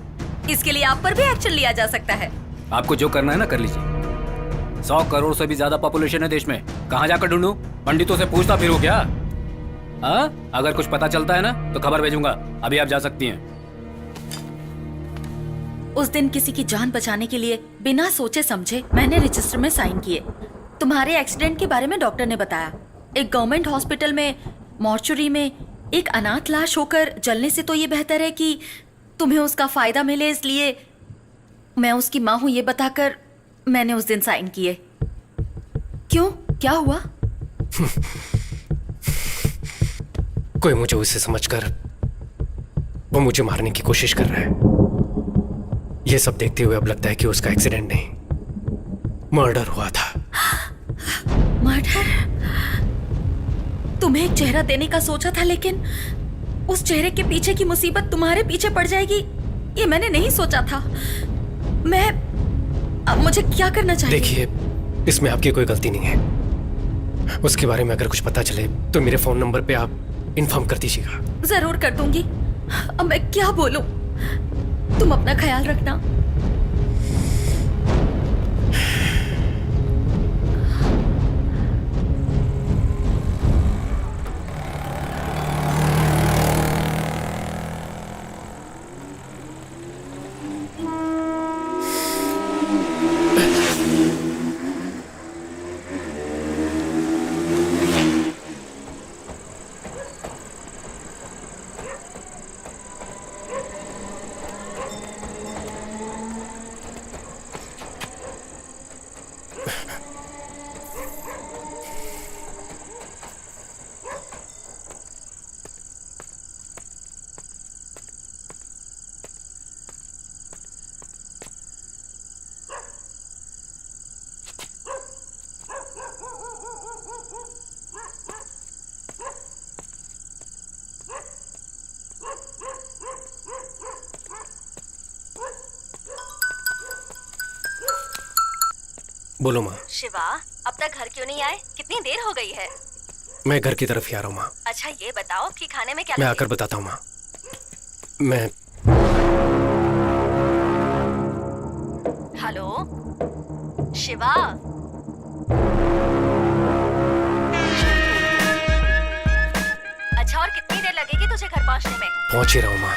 इसके लिए आप पर भी एक्शन लिया जा सकता है। आपको जो करना है ना कर लीजिए। 100 करोड़ से भी ज्यादा पॉपुलेशन है देश में। कहाँ जाकर ढूंढूं? पंडितों से पूछता फिरूं क्या? हाँ, अगर कुछ पता चलता है ना तो खबर भेजूंगा। अभी आप जा सकती हैं। उस दिन किसी की जान बचाने के लिए बिना सोचे समझे मैंने रजिस्टर में साइन किए। तुम्हारे एक्सीडेंट के बारे में डॉक्टर ने बताया। एक गवर्नमेंट हॉस्पिटल में मॉर्चुरी में एक अनाथ लाश होकर जलने से तो ये बेहतर है कि तुम्हें उसका फायदा मिले, इसलिए मैं उसकी माँ हूं ये बताकर मैंने उस दिन साइन किए। क्यों, क्या हुआ? कोई मुझे उससे समझकर वो मुझे मारने की कोशिश कर रहा है। ये सब देखते हुए अब लगता है कि उसका एक्सीडेंट नहीं, मर्डर हुआ था। मर्डर? तुम्हें एक चेहरा देने का सोचा था, लेकिन उस चेहरे के पीछे की मुसीबत तुम्हारे पीछे पड़ जाएगी, ये मैंने नहीं सोचा था। अब मुझे क्या करना चाहिए? देखिए, इसमें आपकी कोई गलती नहीं है। उसके बारे में अगर कुछ पता चले तो मेरे फोन नंबर पे आप इन्फॉर्म कर दीजिएगा। जरूर कर दूंगी। अब मैं क्या बोलूं? तुम अपना ख्याल रखना। बोलो माँ। शिवा, अब तक घर क्यों नहीं आए? कितनी देर हो गई है? मैं घर की तरफ ही आ रहा हूँ माँ। अच्छा, ये बताओ कि खाने में क्या मैं लगे? आकर बताता हूँ माँ। मैं हेलो शिवा, अच्छा, और कितनी देर लगेगी तुझे घर पहुंचने में? पहुंच ही रहा हूँ माँ।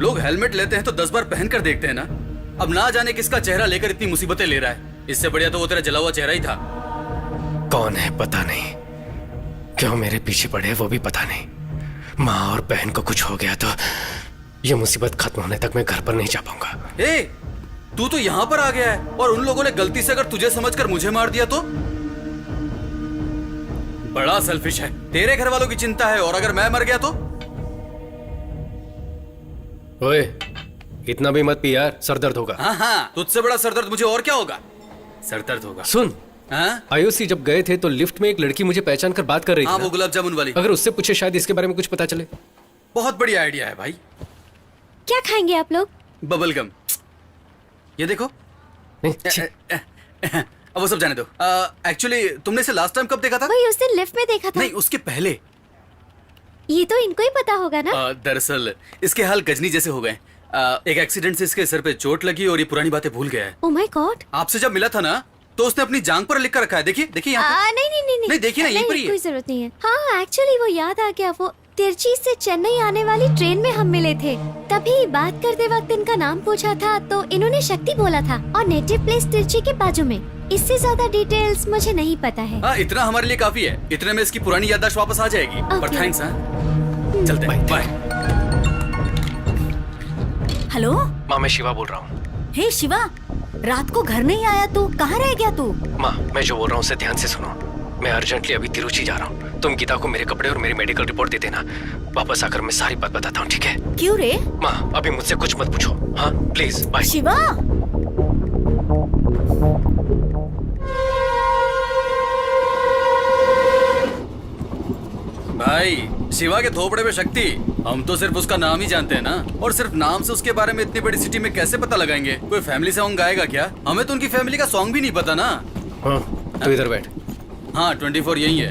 लोग हेलमेट लेते हैं तो 10 बार पहन कर देखते हैं ना। अब ना जाने किसका चेहरा लेकर इतनी मुसीबतें ले रहा है। इससे बढ़िया तो वो तेरा जला हुआ चेहरा ही था। कौन है पता नहीं, क्यों मेरे पीछे पड़े वो भी पता नहीं। माँ और बहन को कुछ हो गया तो ये मुसीबत खत्म होने तक मैं घर पर नहीं जा पाऊंगा। ए, तू तो यहाँ पर आ गया है और उन लोगों ने गलती से अगर तुझे समझकर मुझे मार दिया तो? बड़ा सेल्फिश है। तेरे घर वालों की चिंता है और अगर मैं मर गया तो? ओए, इतना भी मत पी यार, सर दर्द होगा। हाँ, तुझसे बड़ा सरदर्द मुझे और क्या होगा? सरदर्द होगा। सुन, हाँ? आयुषी जब गए थे तो लिफ्ट में एक लड़की मुझे पहचान कर बात कर रही थी हाँ, ना? वो गुलाब जामुन वाली। अगर उससे पूछे शायद इसके बारे में कुछ पता चले। बहुत बढ़िया आइडिया है भाई। क्या खाएंगे आप लोग? Bubble gum. ये देखो। नहीं, छी। अब वो सब जाने दो। एक्चुअली तुमने इसे लास्ट टाइम कब देखा था? वही उस दिन लिफ्ट में देखा था। नहीं, उसके पहले। ये तो इनको ही पता होगा ना। दरअसल इसके हाल गजनी जैसे हो गए। एक एक्सीडेंट से इसके सर पे चोट लगी और ये पुरानी बातें भूल गया है। Oh my God. आपसे जब मिला था ना तो उसने अपनी जांग पर लिख कर रखा है। देखिए देखिए यहाँ पे। नहीं, देखिए ना, यहीं पर ही है। कोई जरूरत नहीं है। हाँ, एक्चुअली वो याद आ गया, वो तिरची से चेन्नई आने वाली ट्रेन में हम मिले थे। तभी बात करते वक्त इनका नाम पूछा था तो इन्होंने शक्ति बोला था और नेटिव प्लेस तिरची के बाजू में। इससे ज्यादा डिटेल्स मुझे नहीं पता है। हाँ, इतना हमारे लिए काफी है। इतने में इसकी पुरानी याददाश्त वापस आ जाएगी। पर Okay. थैंक्स। हाँ, चलते हैं। बाय। हेलो। माँ, मैं शिवा बोल रहा हूँ। हे शिवा, रात को घर नहीं आया तू, कहाँ रह गया तू? माँ, मैं जो बोल रहा हूँ उसे ध्यान से सुनो। मैं अर्जेंटली अभी तिरुचि जा रहा हूँ। तुम गीता को मेरे कपड़े और मेरी मेडिकल रिपोर्ट दे देना। वापस आकर मैं सारी बात बताता हूँ, ठीक है? क्यों रे? माँ, अभी मुझसे कुछ मत पूछो। हाँ प्लीज, बाय। शिवा। भाई, शिवा के थोपड़े में शक्ति। हम तो सिर्फ उसका नाम ही जानते हैं ना। और सिर्फ नाम से उसके बारे में इतनी बड़ी सिटी में कैसे पता लगाएंगे? कोई फैमिली सॉन्ग गाएगा क्या? हमें तो उनकी फैमिली का सॉन्ग भी नहीं पता ना। हाँ, तू इधर बैठ। हाँ, 24 यही है।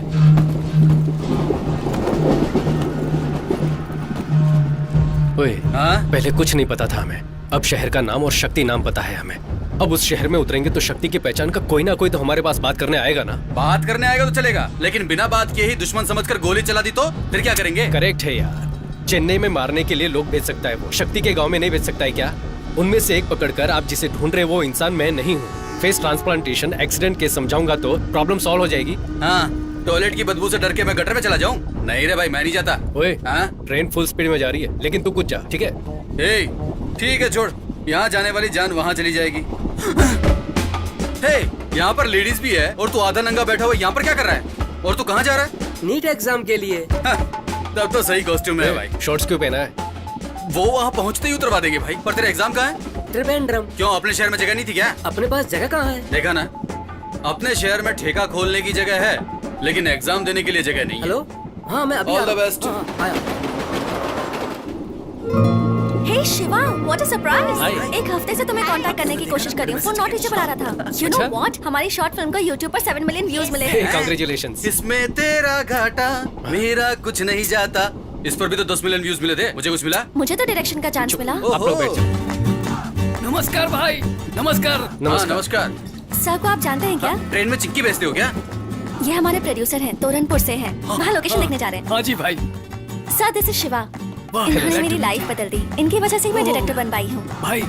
ओए, हाँ? पहले कुछ नहीं पता था हमें। अब शहर का नाम और शक्ति नाम पता है हमें। अब उस शहर में उतरेंगे तो शक्ति की पहचान का कोई ना कोई तो हमारे पास बात करने आएगा ना। बात करने आएगा तो चलेगा, लेकिन बिना बात किए ही दुश्मन समझकर गोली चला दी तो फिर क्या करेंगे? करेक्ट है यार। चेन्नई में मारने के लिए लोग भेज सकता है, वो शक्ति के गांव में नहीं भेज सकता है क्या? उनमें से एक पकड़कर आप जिसे ढूंढ रहे वो इंसान मैं नहीं हूँ। फेस ट्रांसप्लांटेशन एक्सीडेंट केस समझाऊंगा तो प्रॉब्लम सॉल्व हो जाएगी। हाँ, टॉयलेट की बदबू से डर के मैं गटर में चला जाऊँ? नहीं रे भाई, मैं नहीं जाता। ओए, हाँ? ट्रेन फुल स्पीड में जा रही है, लेकिन तू कुछ जा, ठीक है? ए, ठीक है, छोड़। यहाँ जाने वाली जान वहाँ चली जाएगी। हे, यहाँ पर लेडीज भी है और तू आधा नंगा बैठा हुआ यहाँ पर क्या कर रहा है? और तू कहाँ जा रहा है? नीट एग्जाम के लिए। तब तो सही कॉस्ट्यूम है भाई। शॉर्ट्स क्यों पहना है? वो वहाँ पहुँचते ही उतरवा देंगे भाई। पर तेरा एग्जाम कहाँ है? त्रिवेंद्रम। क्यों, अपने शहर में जगह नहीं थी क्या? अपने पास जगह कहाँ है? देखा ना, अपने शहर में ठेका खोलने की जगह है, लेकिन एग्जाम देने के लिए जगह नहीं है। हेलो। हाँ, मैं अभी All आ the रहा हूँ। best. हाँ, आया। Hey Shiva, what a surprise. Hi. एक हफ्ते से तुम्हें कांटेक्ट करने की कोशिश कर रही हूँ, फोन नॉट रीचेबल आ रहा था। यू नो अच्छा? व्हाट, हमारी शॉर्ट फिल्म को YouTube पर 7 मिलियन व्यूज मिले हैं। कांग्रेचुलेशंस। इसमें तेरा घाटा, मेरा कुछ नहीं जाता। इस पर भी तो 10 मिलियन व्यूज मिले थे। मुझे कुछ मिला? मुझे तो डायरेक्शन का चांस मिला। आप लोग बैठ जाओ। नमस्कार भाई, नमस्कार। हाँ, नमस्कार। सर को आप जानते हैं क्या? ट्रेन में चिक्की बेचते हो क्या? ये हमारे प्रोड्यूसर हैं, तोरनपुर से हैं। वहाँ लोकेशन देखने जा रहे हैं। हाँ जी भाई। Sir, this is Shiva. इन्होंने मेरी लाइफ बदल दी। इनकी वजह से ही मैं डायरेक्टर बन पाई हूँ। भाई,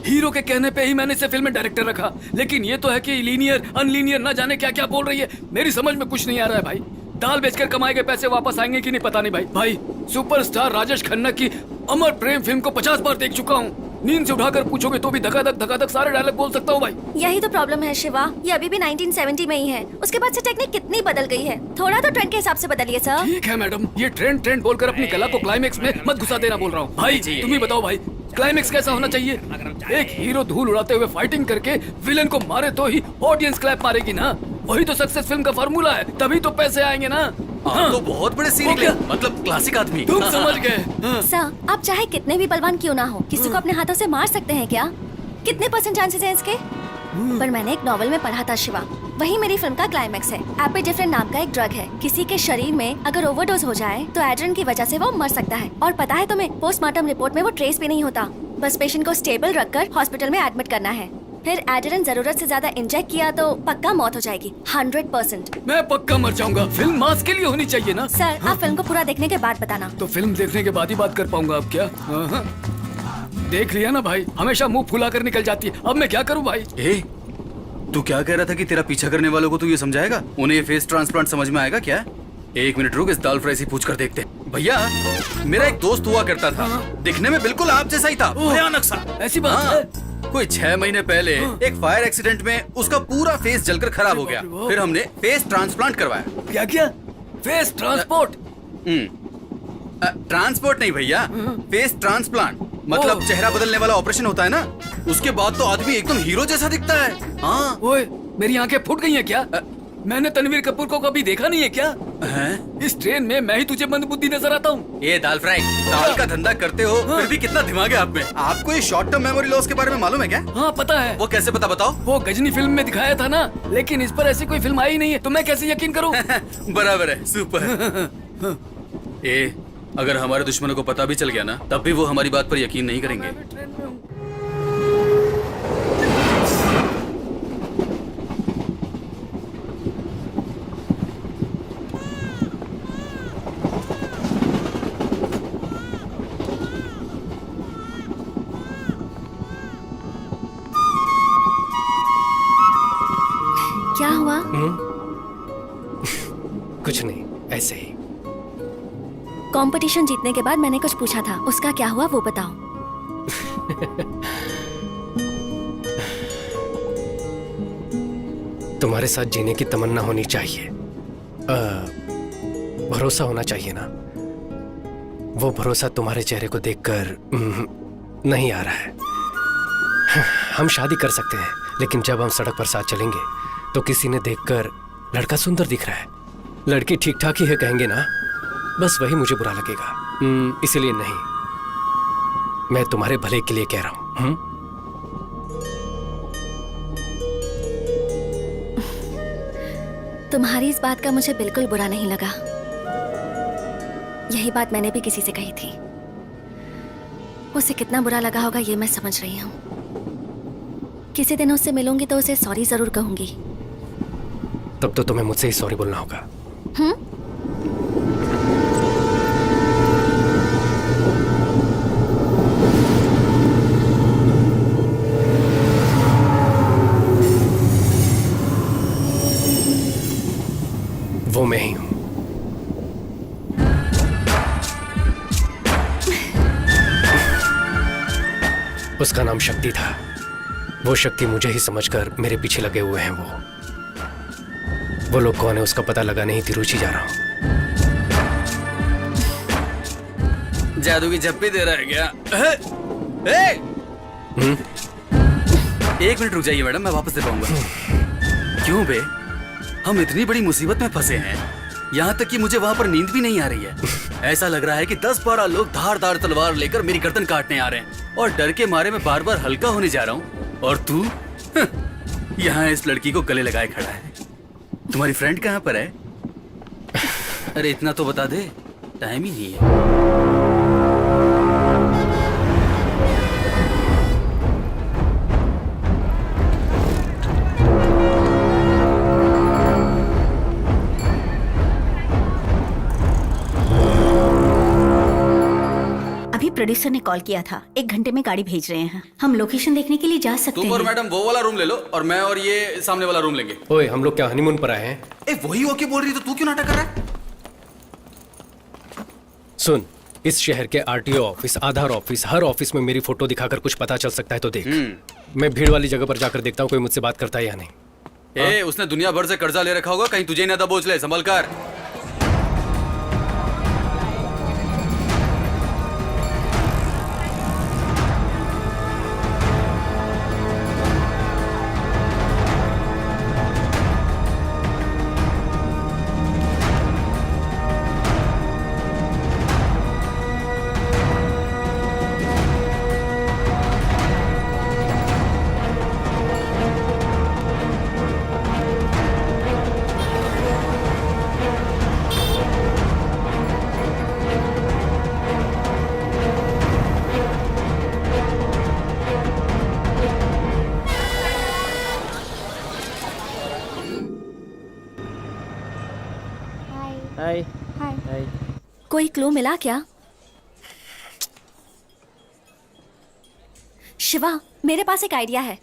हीरो के कहने पे ही मैंने इसे फिल्म में डायरेक्टर रखा, लेकिन ये तो है कि लीनियर अनलीनियर ना जाने क्या क्या बोल रही है। मेरी समझ में कुछ नहीं आ रहा है भाई। दाल बेचकर कमाए गए पैसे वापस आएंगे कि नहीं पता नहीं भाई। भाई, सुपरस्टार राजेश खन्ना की अमर प्रेम फिल्म को 50 बार देख चुका हूँ। नींद से उठाकर पूछोगे तो भी धकाधक सारे डायलॉग बोल सकता हूँ भाई। यही तो प्रॉब्लम है शिवा, ये अभी भी 1970 में ही है। उसके बाद से टेक्निक कितनी बदल गई है। थोड़ा तो ट्रेंड के हिसाब से बदलिए सर। ठीक है मैडम, ये ट्रेंड बोलकर अपनी कला को क्लाइमेक्स में मत घुसा देना बोल रहा हूँ। भाई तुम ही बताओ भाई, क्लाइमेक्स कैसा होना चाहिए? एक हीरो धूल उड़ाते हुए फाइटिंग करके विलेन को मारे तो ही ऑडियंस क्लैप मारेगी ना। वही तो सक्सेस फिल्म का फार्मूला है, तभी तो पैसे आएंगे ना। हाँ, तो बहुत बड़े सीन निकले, मतलब क्लासिक आदमी। तुम समझ गए। सर, आप चाहे कितने भी बलवान क्यों ना हो, किसी को अपने हाथों से मार सकते हैं क्या? कितने % चांसेस हैं इसके? पर मैंने एक नॉवल में पढ़ा था शिवा, वही मेरी फिल्म का क्लाइमेक्स है। एपिडेफ्रिन नाम का एक ड्रग है, किसी के शरीर में अगर ओवरडोज हो जाए तो एड्रेन की वजह से वो मर सकता है। और पता है तुम्हें, पोस्टमार्टम रिपोर्ट में वो ट्रेस भी नहीं होता। बस पेशेंट को स्टेबल रखकर हॉस्पिटल में एडमिट करना है। फिर एड्रेन जरूरत से ज्यादा इंजेक्ट किया तो पक्का मौत हो जाएगी, 100%। मैं पक्का मर जाऊंगा। फिल्म मास के लिए होनी चाहिए ना। सर, आप फिल्म को पूरा देखने के बाद बताना। तो फिल्म देखने के बाद ही बात कर पाऊंगा अब क्या? देख लिया ना भाई, हमेशा मुंह फुला कर निकल जाती है। अब मैं क्या करूं भाई? ए, तू क्या कह रहा था कि तेरा पीछा करने वालों को तू ये समझाएगा? उन्हें ये फेस ट्रांसप्लांट समझ में आएगा क्या? एक मिनट रुक, इस दाल फ्राई से पूछ कर देखते हैं। भैया, मेरा एक दोस्त हुआ करता था, दिखने में बिल्कुल आप जैसा ही था, भयानक सा। ऐसी बात हाँ, है? कोई 6 महीने पहले एक फायर एक्सीडेंट में उसका पूरा फेस जलकर खराब हो गया। फिर हमने फेस ट्रांसप्लांट करवाया। क्या किया? Face transport? ट्रांसपोर्ट नहीं भैया, फेस ट्रांसप्लांट, मतलब चेहरा बदलने वाला ऑपरेशन होता है ना। उसके बाद तो आदमी एकदम हीरो जैसा दिखता है। हाँ। ओए, मेरी आंखें फूट गई हैं क्या? मैंने तनवीर कपूर को कभी देखा नहीं है क्या? इस ट्रेन में मैं ही तुझे मंदबुद्धि नजर आता हूँ। ये दाल फ्राई, दाल का धंधा करते हो, फिर भी कितना दिमाग है आप में। आपको ये शॉर्ट टर्म मेमोरी लॉस के बारे में मालूम है क्या? हाँ पता है। वो कैसे पता, बताओ? वो गजनी फिल्म में दिखाया था ना, लेकिन इस पर ऐसी कोई फिल्म आई नहीं है, तो मैं कैसे यकीन करूँ? बराबर है, सुपर। ए, अगर हमारे दुश्मनों को पता भी चल गया ना, तब भी वो हमारी बात पर यकीन नहीं करेंगे। क्या हुआ? कुछ नहीं, ऐसे ही। कंपटीशन जीतने के बाद मैंने कुछ पूछा था, उसका क्या हुआ वो बताओ। तुम्हारे साथ जीने की तमन्ना होनी चाहिए, भरोसा होना चाहिए ना। वो भरोसा तुम्हारे चेहरे को देखकर नहीं आ रहा है। हम शादी कर सकते हैं, लेकिन जब हम सड़क पर साथ चलेंगे तो किसी ने देखकर लड़का सुंदर दिख रहा है, लड़की ठीक ठाक ही है कहेंगे ना, बस वही मुझे बुरा लगेगा। इसीलिए नहीं, मैं तुम्हारे भले के लिए कह रहा हूं। तुम्हारी इस बात का मुझे बिल्कुल बुरा नहीं लगा। यही बात मैंने भी किसी से कही थी। उसे कितना बुरा लगा होगा ये मैं समझ रही हूँ। किसी दिन उससे मिलूंगी तो उसे सॉरी जरूर कहूंगी। तब तो तुम्हें मुझसे ही सॉरी बोलना होगा। वो मैं ही हूं। उसका नाम शक्ति था। वो शक्ति मुझे ही समझकर मेरे पीछे लगे हुए हैं। वो लोग कौन है उसका पता लगाने ही तिरुचि जा रहा हूं। जादू की झप्पी दे रहा है क्या? एक मिनट रुक जाइए मैडम, मैं वापस दे पाऊंगा। क्यों बे, हम इतनी बड़ी मुसीबत में फंसे हैं, यहाँ तक कि मुझे वहाँ पर नींद भी नहीं आ रही है। ऐसा लग रहा है कि 10-12 लोग धारदार तलवार लेकर मेरी गर्दन काटने आ रहे हैं, और डर के मारे मैं बार बार हल्का होने जा रहा हूँ। और तू यहाँ इस लड़की को गले लगाए खड़ा है। तुम्हारी फ्रेंड कहाँ पर है? अरे इतना तो बता दे, टाइम ही नहीं है। प्रोड्यूसर ने कॉल किया था, 1 घंटे में गाड़ी भेज रहे हैं। हम लोकेशन देखने के लिए जा सकते हैं। तुम और मैडम वो वाला रूम ले लो, और मैं और ये सामने वाला रूम लेंगे। ओए, हम लोग क्या हनीमून पर आए हैं? ए, वही ओके बोल रही, तो तू क्यों नाटक कर रहा है? सुन, इस शहर के आरटीओ ऑफिस, आधार ऑफिस, हर ऑफिस में मेरी फोटो दिखाकर कुछ पता चल सकता है तो देख। मैं भीड़ वाली जगह पर जाकर देखता हूँ कोई मुझसे बात करता है या नहीं। ए, उसने दुनिया भर से कर्जा ले रखा होगा, कहीं तुझे ना दबोच ले, संभल कर। कोई क्लू मिला क्या? शिवा, मेरे पास एक आइडिया है।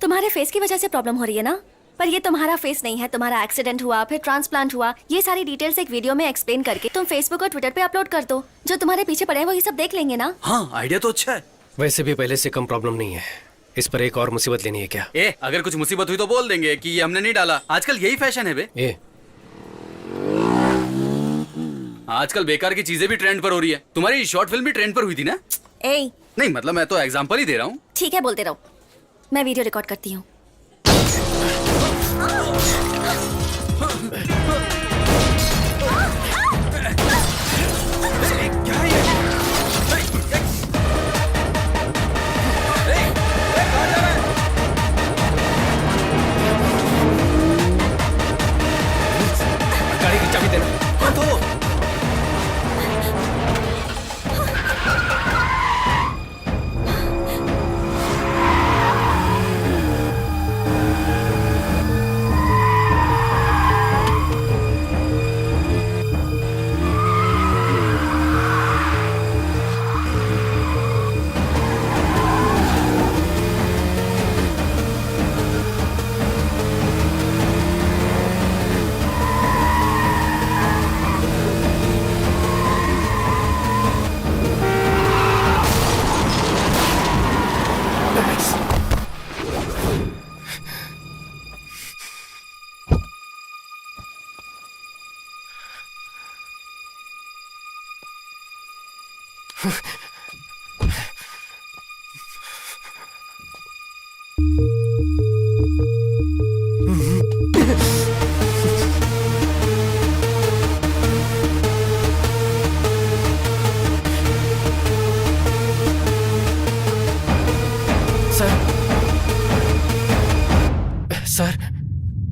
तुम्हारे फेस की वजह से प्रॉब्लम हो रही है ना, पर ये तुम्हारा फेस नहीं है। तुम्हारा एक्सीडेंट हुआ, फिर ट्रांसप्लांट हुआ, ये सारी डिटेल्स एक वीडियो में एक्सप्लेन करके तुम फेसबुक और ट्विटर पे अपलोड कर दो। जो तुम्हारे पीछे पड़े हैं वो ये सब देख लेंगे ना। हाँ, आइडिया तो अच्छा है। वैसे भी पहले से कम प्रॉब्लम नहीं है, इस पर एक और मुसीबत लेनी है क्या? ए, अगर कुछ मुसीबत हुई तो बोल देंगे कि ये हमने नहीं डाला। आजकल यही फैशन है बे। ए, आजकल बेकार की चीजें भी ट्रेंड पर हो रही है। तुम्हारी शॉर्ट फिल्म भी ट्रेंड पर हुई थी ना? ए, नहीं मतलब मैं तो एग्जांपल ही दे रहा हूँ। ठीक है, बोलते रहो। मैं वीडियो रिकॉर्ड करती हूँ। गाड़ी की चाबी देना।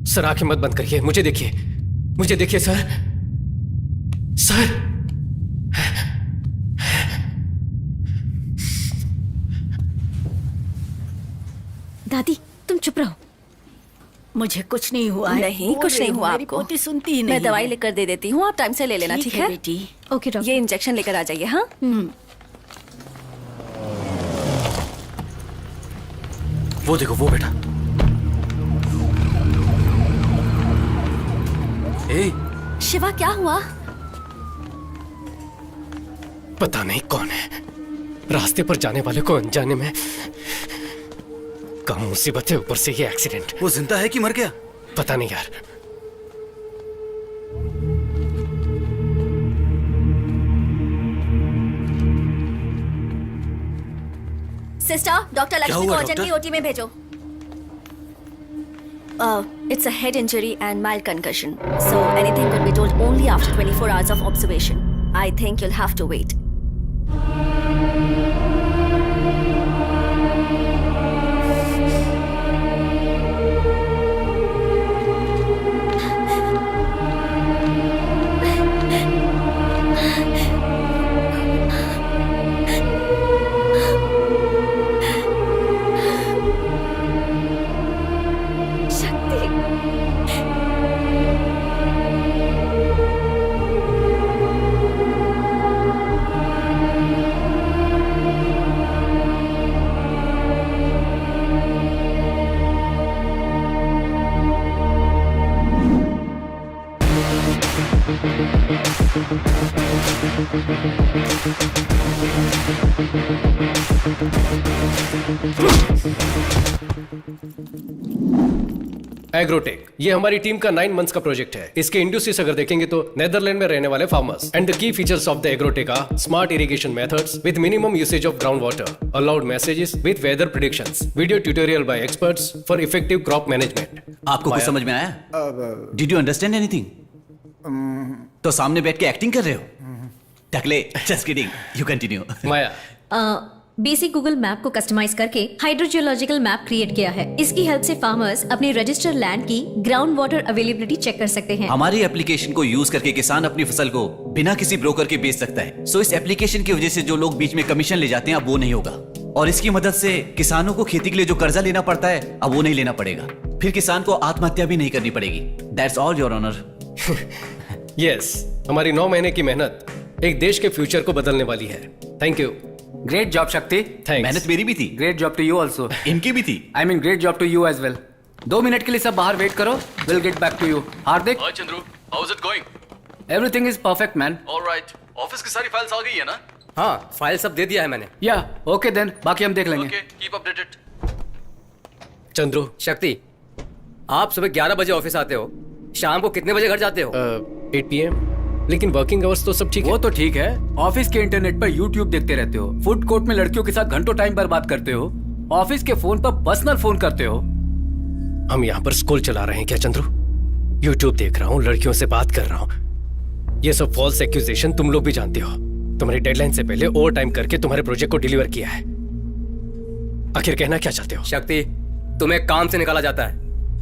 सर, आंखें मत बंद करिए, मुझे देखिए, मुझे देखिए सर। सर, दादी तुम चुप रहो। मुझे कुछ नहीं हुआ है। नहीं, कुछ नहीं हुआ मेरी आपको। पोती सुनती ही नहीं मैं दवाई है। लेकर दे देती हूँ, आप टाइम से ले लेना, ठीक है? बेटी। Okay doctor. ये इंजेक्शन लेकर आ जाइए। हाँ, वो देखो, वो बेटा। ए, शिवा क्या हुआ? पता नहीं कौन है, रास्ते पर जाने वाले को अनजाने में कम मुसीबत है, ऊपर से ये एक्सीडेंट। वो जिंदा है कि मर गया? पता नहीं यार। सिस्टर, डॉक्टर लक्ष्मी को हुआ, अर्जेंटली डॉक्टर? ओटी में भेजो। It's a head injury and mild concussion, so anything could be told only after 24 hours of observation. I think you'll have to wait. Agrotech, ये हमारी टीम का 9 मंथ्स का प्रोजेक्ट है। इसके इंडस्ट्रीज अगर देखेंगे तो नेदरलैंड में रहने वाले farmers. And the key features of the agrotech are smart irrigation methods with minimum usage of ground water, aloud messages with weather predictions, video tutorial by experts for effective crop management. आपको कुछ समझ में आया? Did you understand anything? तो सामने बैठ के एक्टिंग कर रहे हो? टकले, just kidding, you continue. Maya, basic Google map को कस्टमाइज करके हाइड्रोजियोलॉजिकल मैप क्रिएट किया है। इसकी हेल्प से फार्मर्स अपने रजिस्टर्ड लैंड की ग्राउंड वाटर अवेलेबिलिटी चेक कर सकते हैं। हमारी एप्लीकेशन को यूज करके किसान अपनी फसल को बिना किसी ब्रोकर के बेच सकता है। सो इस एप्लीकेशन की वजह से जो लोग बीच में कमीशन ले जाते हैं अब वो नहीं होगा, और इसकी मदद से किसानों को खेती के लिए जो कर्जा लेना पड़ता है अब वो नहीं लेना पड़ेगा। फिर किसान को आत्महत्या भी नहीं करनी पड़ेगी। That's all your honour. Yes, हमारी 9 महीने की मेहनत एक देश के फ्यूचर को बदलने वाली है। Thank you. ग्रेट जॉब शक्ति। मेहनत मेरी भी थी, great job to you also. इनकी भी थी। I mean great job to you as well. 2 minute के लिए सब बाहर वेट करो, will get back to you. Hardik, hi Chandru, how is it going? Everything is perfect man. Alright, office की सारी फाइल्स आ गई है ना? हाँ, फाइल सब दे दिया है मैंने। या ओके देन, बाकी हम देख लेंगे। Okay, keep updated. चंद्रू, शक्ति, आप सुबह 11 बजे ऑफिस आते हो, शाम को कितने बजे घर जाते हो? 8 PM। लेकिन वर्किंग आवर्स तो सब ठीक है। वो तो ठीक है, ऑफिस के इंटरनेट पर यूट्यूब देखते रहते हो, फूड कोर्ट में लड़कियों के साथ घंटों टाइम बर्बाद करते हो, ऑफिस के फोन पर पर्सनल फोन करते हो। हम यहाँ पर स्कूल चला रहे हैं क्या चंद्रू? यूट्यूब देख रहा हूँ, लड़कियों से बात कर रहा हूँ। ये सब फॉल्स एक्यूजेशन तुम लोग भी जानते हो। तुम्हारी डेडलाइन से पहले ओवर टाइम करके तुम्हारे प्रोजेक्ट को डिलीवर किया है। आखिर कहना क्या चाहते हो? शक्ति, तुम्हें काम से निकाला जाता है,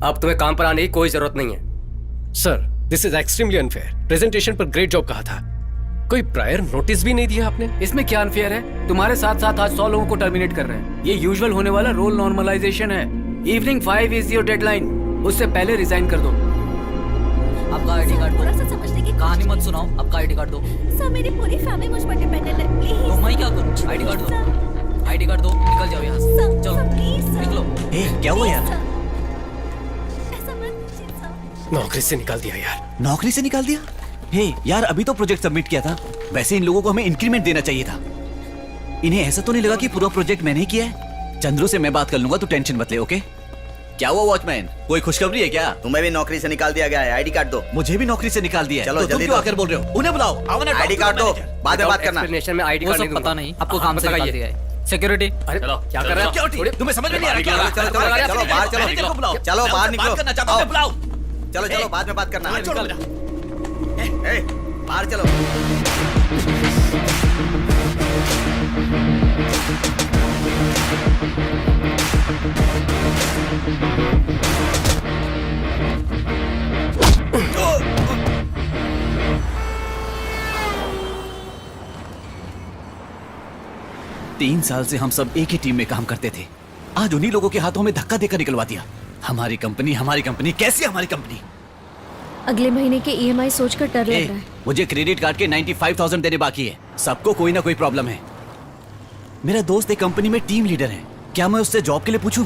अब तुम्हें काम पर आने की कोई जरूरत नहीं है। Sir, this is extremely unfair. Presentation पर ग्रेट जॉब कहा था, कोई प्रायर नोटिस भी नहीं दिया आपने। इसमें क्या अनफेयर है? तुम्हारे साथ साथ आज 100 लोगों को टर्मिनेट कर रहे हैं। ये यूजुअल होने वाला रोल नॉर्मलाइजेशन है। इवनिंग 5 इज योर डेडलाइन, उससे पहले रिजाइन कर दो। आपका आईडी कार्ड थोड़ा सा दो। समझने की कहानी मत सुनाओ, आपका आईडी कार्ड दो। सर, मेरी पूरी फैमिली मुझ पर डिपेंडेंट है, प्लीज। तो मैं क्या करूं? आईडी कार्ड दो, आईडी कार्ड दो, निकल जाओ यहाँ से। सर, चलो सर, प्लीज सर। निकलो। ए, क्या हुआ यार? ऐसा मत कीजिए सर। नौकरी से निकाल दिया यार। नौकरी से निकाल दिया? हे यार, अभी तो प्रोजेक्ट सबमिट किया था। वैसे इन लोगों को हमें इंक्रीमेंट देना चाहिए था। इन्हें ऐसा तो नहीं लगा कि पूरा प्रोजेक्ट मैंने ही किया है? चंद्रू से मैं बात कर लूंगा, तू टेंशन मत ले। ओके? क्या हुआ वॉचमैन, कोई खुशखबरी है क्या? तुम्हें भी नौकरी से निकाल दिया गया है, आईडी कार्ड दो। मुझे भी नौकरी से निकाल दिया है। चलो, तो तुम जल्दी क्यों दो। आकर बोल रहे हो? उन्हें बुलाओ। आईडी कार्ड दो, बाद में बात करना। एक्सप्लेनेशन में आईडी वो कार्ड सब नहीं दूंगा। पता नहीं, आपको काम से निकाल दिया है। सिक्योरिटी, अरे चलो, क्या कर रहे हो? सिक्योरिटी, तुम्हें समझ में नहीं आ रहा क्या? चलो चलो बाहर चलो। मैनेजर को बुलाओ। चलो बाहर मैं निकलो। बात करना चाहता हूं, बुलाओ। चलो चलो, बाद में बात करना। छोड़ो मेरा। बाहर चलो। तीन साल से हम सब एक ही टीम में काम करते थे, आज उन्हीं लोगों के हाथों में धक्का देकर निकलवा दिया। हमारी कंपनी, कैसी हमारी कंपनी? अगले महीने के EMI सोचकर डर लग रहा है। मुझे क्रेडिट कार्ड के 95,000 देने बाकी है। सबको कोई ना कोई प्रॉब्लम है। मेरा दोस्त एक कंपनी में टीम लीडर है, क्या मैं उससे जॉब के लिए पूछूं?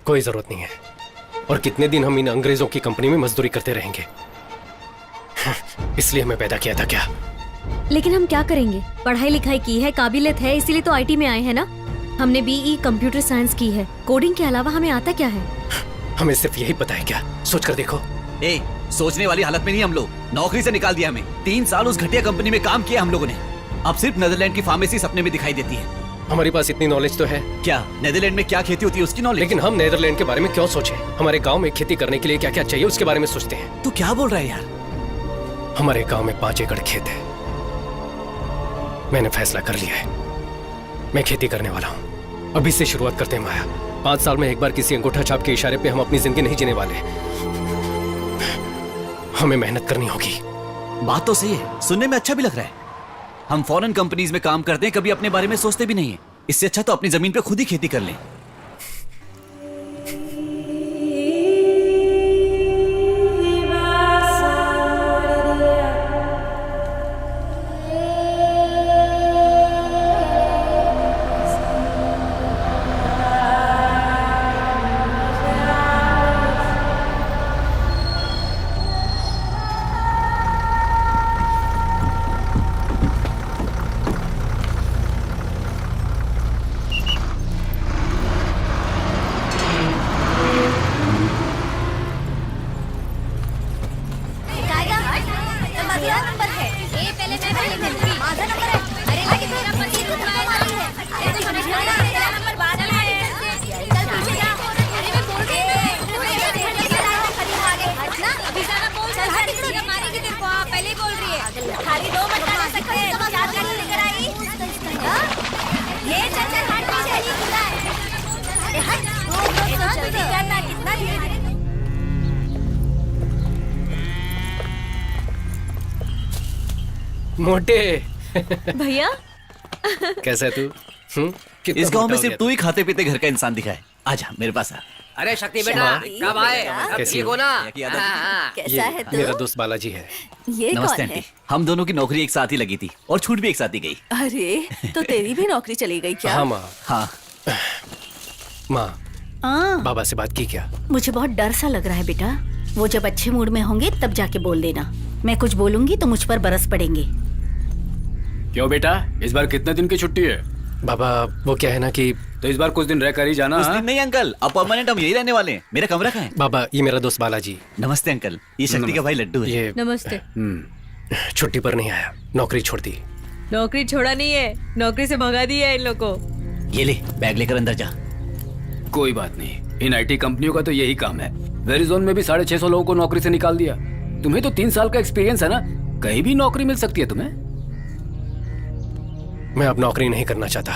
कोई जरूरत नहीं है। और कितने दिन हम इन अंग्रेजों की कंपनी में मजदूरी करते रहेंगे? इसलिए हमें पैदा किया था क्या? लेकिन हम क्या करेंगे? पढ़ाई लिखाई की है, काबिलियत है, इसीलिए तो IT में आए हैं ना। हमने BE कंप्यूटर साइंस की है, कोडिंग के अलावा हमें आता क्या है? हमें सिर्फ यही पता है क्या? सोच कर देखो। ए, सोचने वाली हालत में नहीं हम लोग। नौकरी से निकाल दिया हमें। 3 साल उस घटिया कंपनी में काम किया हम लोगों ने। अब सिर्फ नेदरलैंड की फार्मेसी सपने में दिखाई देती है। हमारे पास इतनी नॉलेज तो है। क्या नेदरलैंड में क्या खेती होती है उसकी नॉलेज? लेकिन हम नेदरलैंड के बारे में क्यों सोचें? हमारे गांव में खेती करने के लिए क्या क्या चाहिए उसके बारे में सोचते हैं। तू क्या बोल रहा है यार? हमारे गांव में 5 एकड़ खेत है। मैंने फैसला कर लिया है, मैं खेती करने वाला हूँ। अभी से शुरुआत करते हैं माया। 5 साल में एक बार किसी अंगूठा छाप के इशारे पे हम अपनी जिंदगी नहीं जीने वाले। हमें मेहनत करनी होगी। बात तो सही है, सुनने में अच्छा भी लग रहा है। हम फॉरेन कंपनीज में काम करते हैं, कभी अपने बारे में सोचते भी नहीं है। इससे अच्छा तो अपनी जमीन पे खुद ही खेती कर लें। मोटे भैया कैसा है तू? इस गांव में सिर्फ तू ही खाते पीते घर का इंसान दिखा है। आजा मेरे पास आ। अरे शक्ति बेटा कब आए? कैसी ठीक हो? हो ना? कैसा है तू? मेरा दोस्त बालाजी है। ये नमस्ते कौन है? आंटी, हम दोनों की नौकरी एक साथ ही लगी थी और छूट भी एक साथ ही गई। अरे तो तेरी भी नौकरी चली गई क्या? हाँ माँ। हाँ माँ, हाँ, बाबा से बात की क्या? मुझे बहुत डर सा लग रहा है बेटा। वो जब अच्छे मूड में होंगे तब जाके बोल देना। मैं कुछ बोलूंगी तो मुझ पर बरस पड़ेंगे। क्यों बेटा, इस बार कितने दिन की छुट्टी है? बाबा वो क्या है ना कि तो इस बार कुछ दिन रह कर ही जाना। कुछ हाँ? दिन नहीं अंकल, अब परमानेंट हम यही रहने वाले हैं। मेरा कमरा कहाँ है? बाबा ये मेरा दोस्त बालाजी। नमस्ते अंकल, ये शक्ति का भाई लड्डू है। ये नमस्ते। छुट्टी पर नहीं आया, नौकरी छोड़ दी। नौकरी छोड़ा नहीं है, नौकरी से भगा दिया है इन लोग को। ये ले बैग लेकर अंदर जा। कोई बात नहीं, इन आईटी कंपनियों का तो यही काम है। वेरिजोन में भी 650 लोगों को नौकरी से निकाल दिया। तुम्हें तो 3 साल का एक्सपीरियंस है ना, कहीं भी नौकरी मिल सकती है तुम्हें। मैं अब नौकरी नहीं करना चाहता,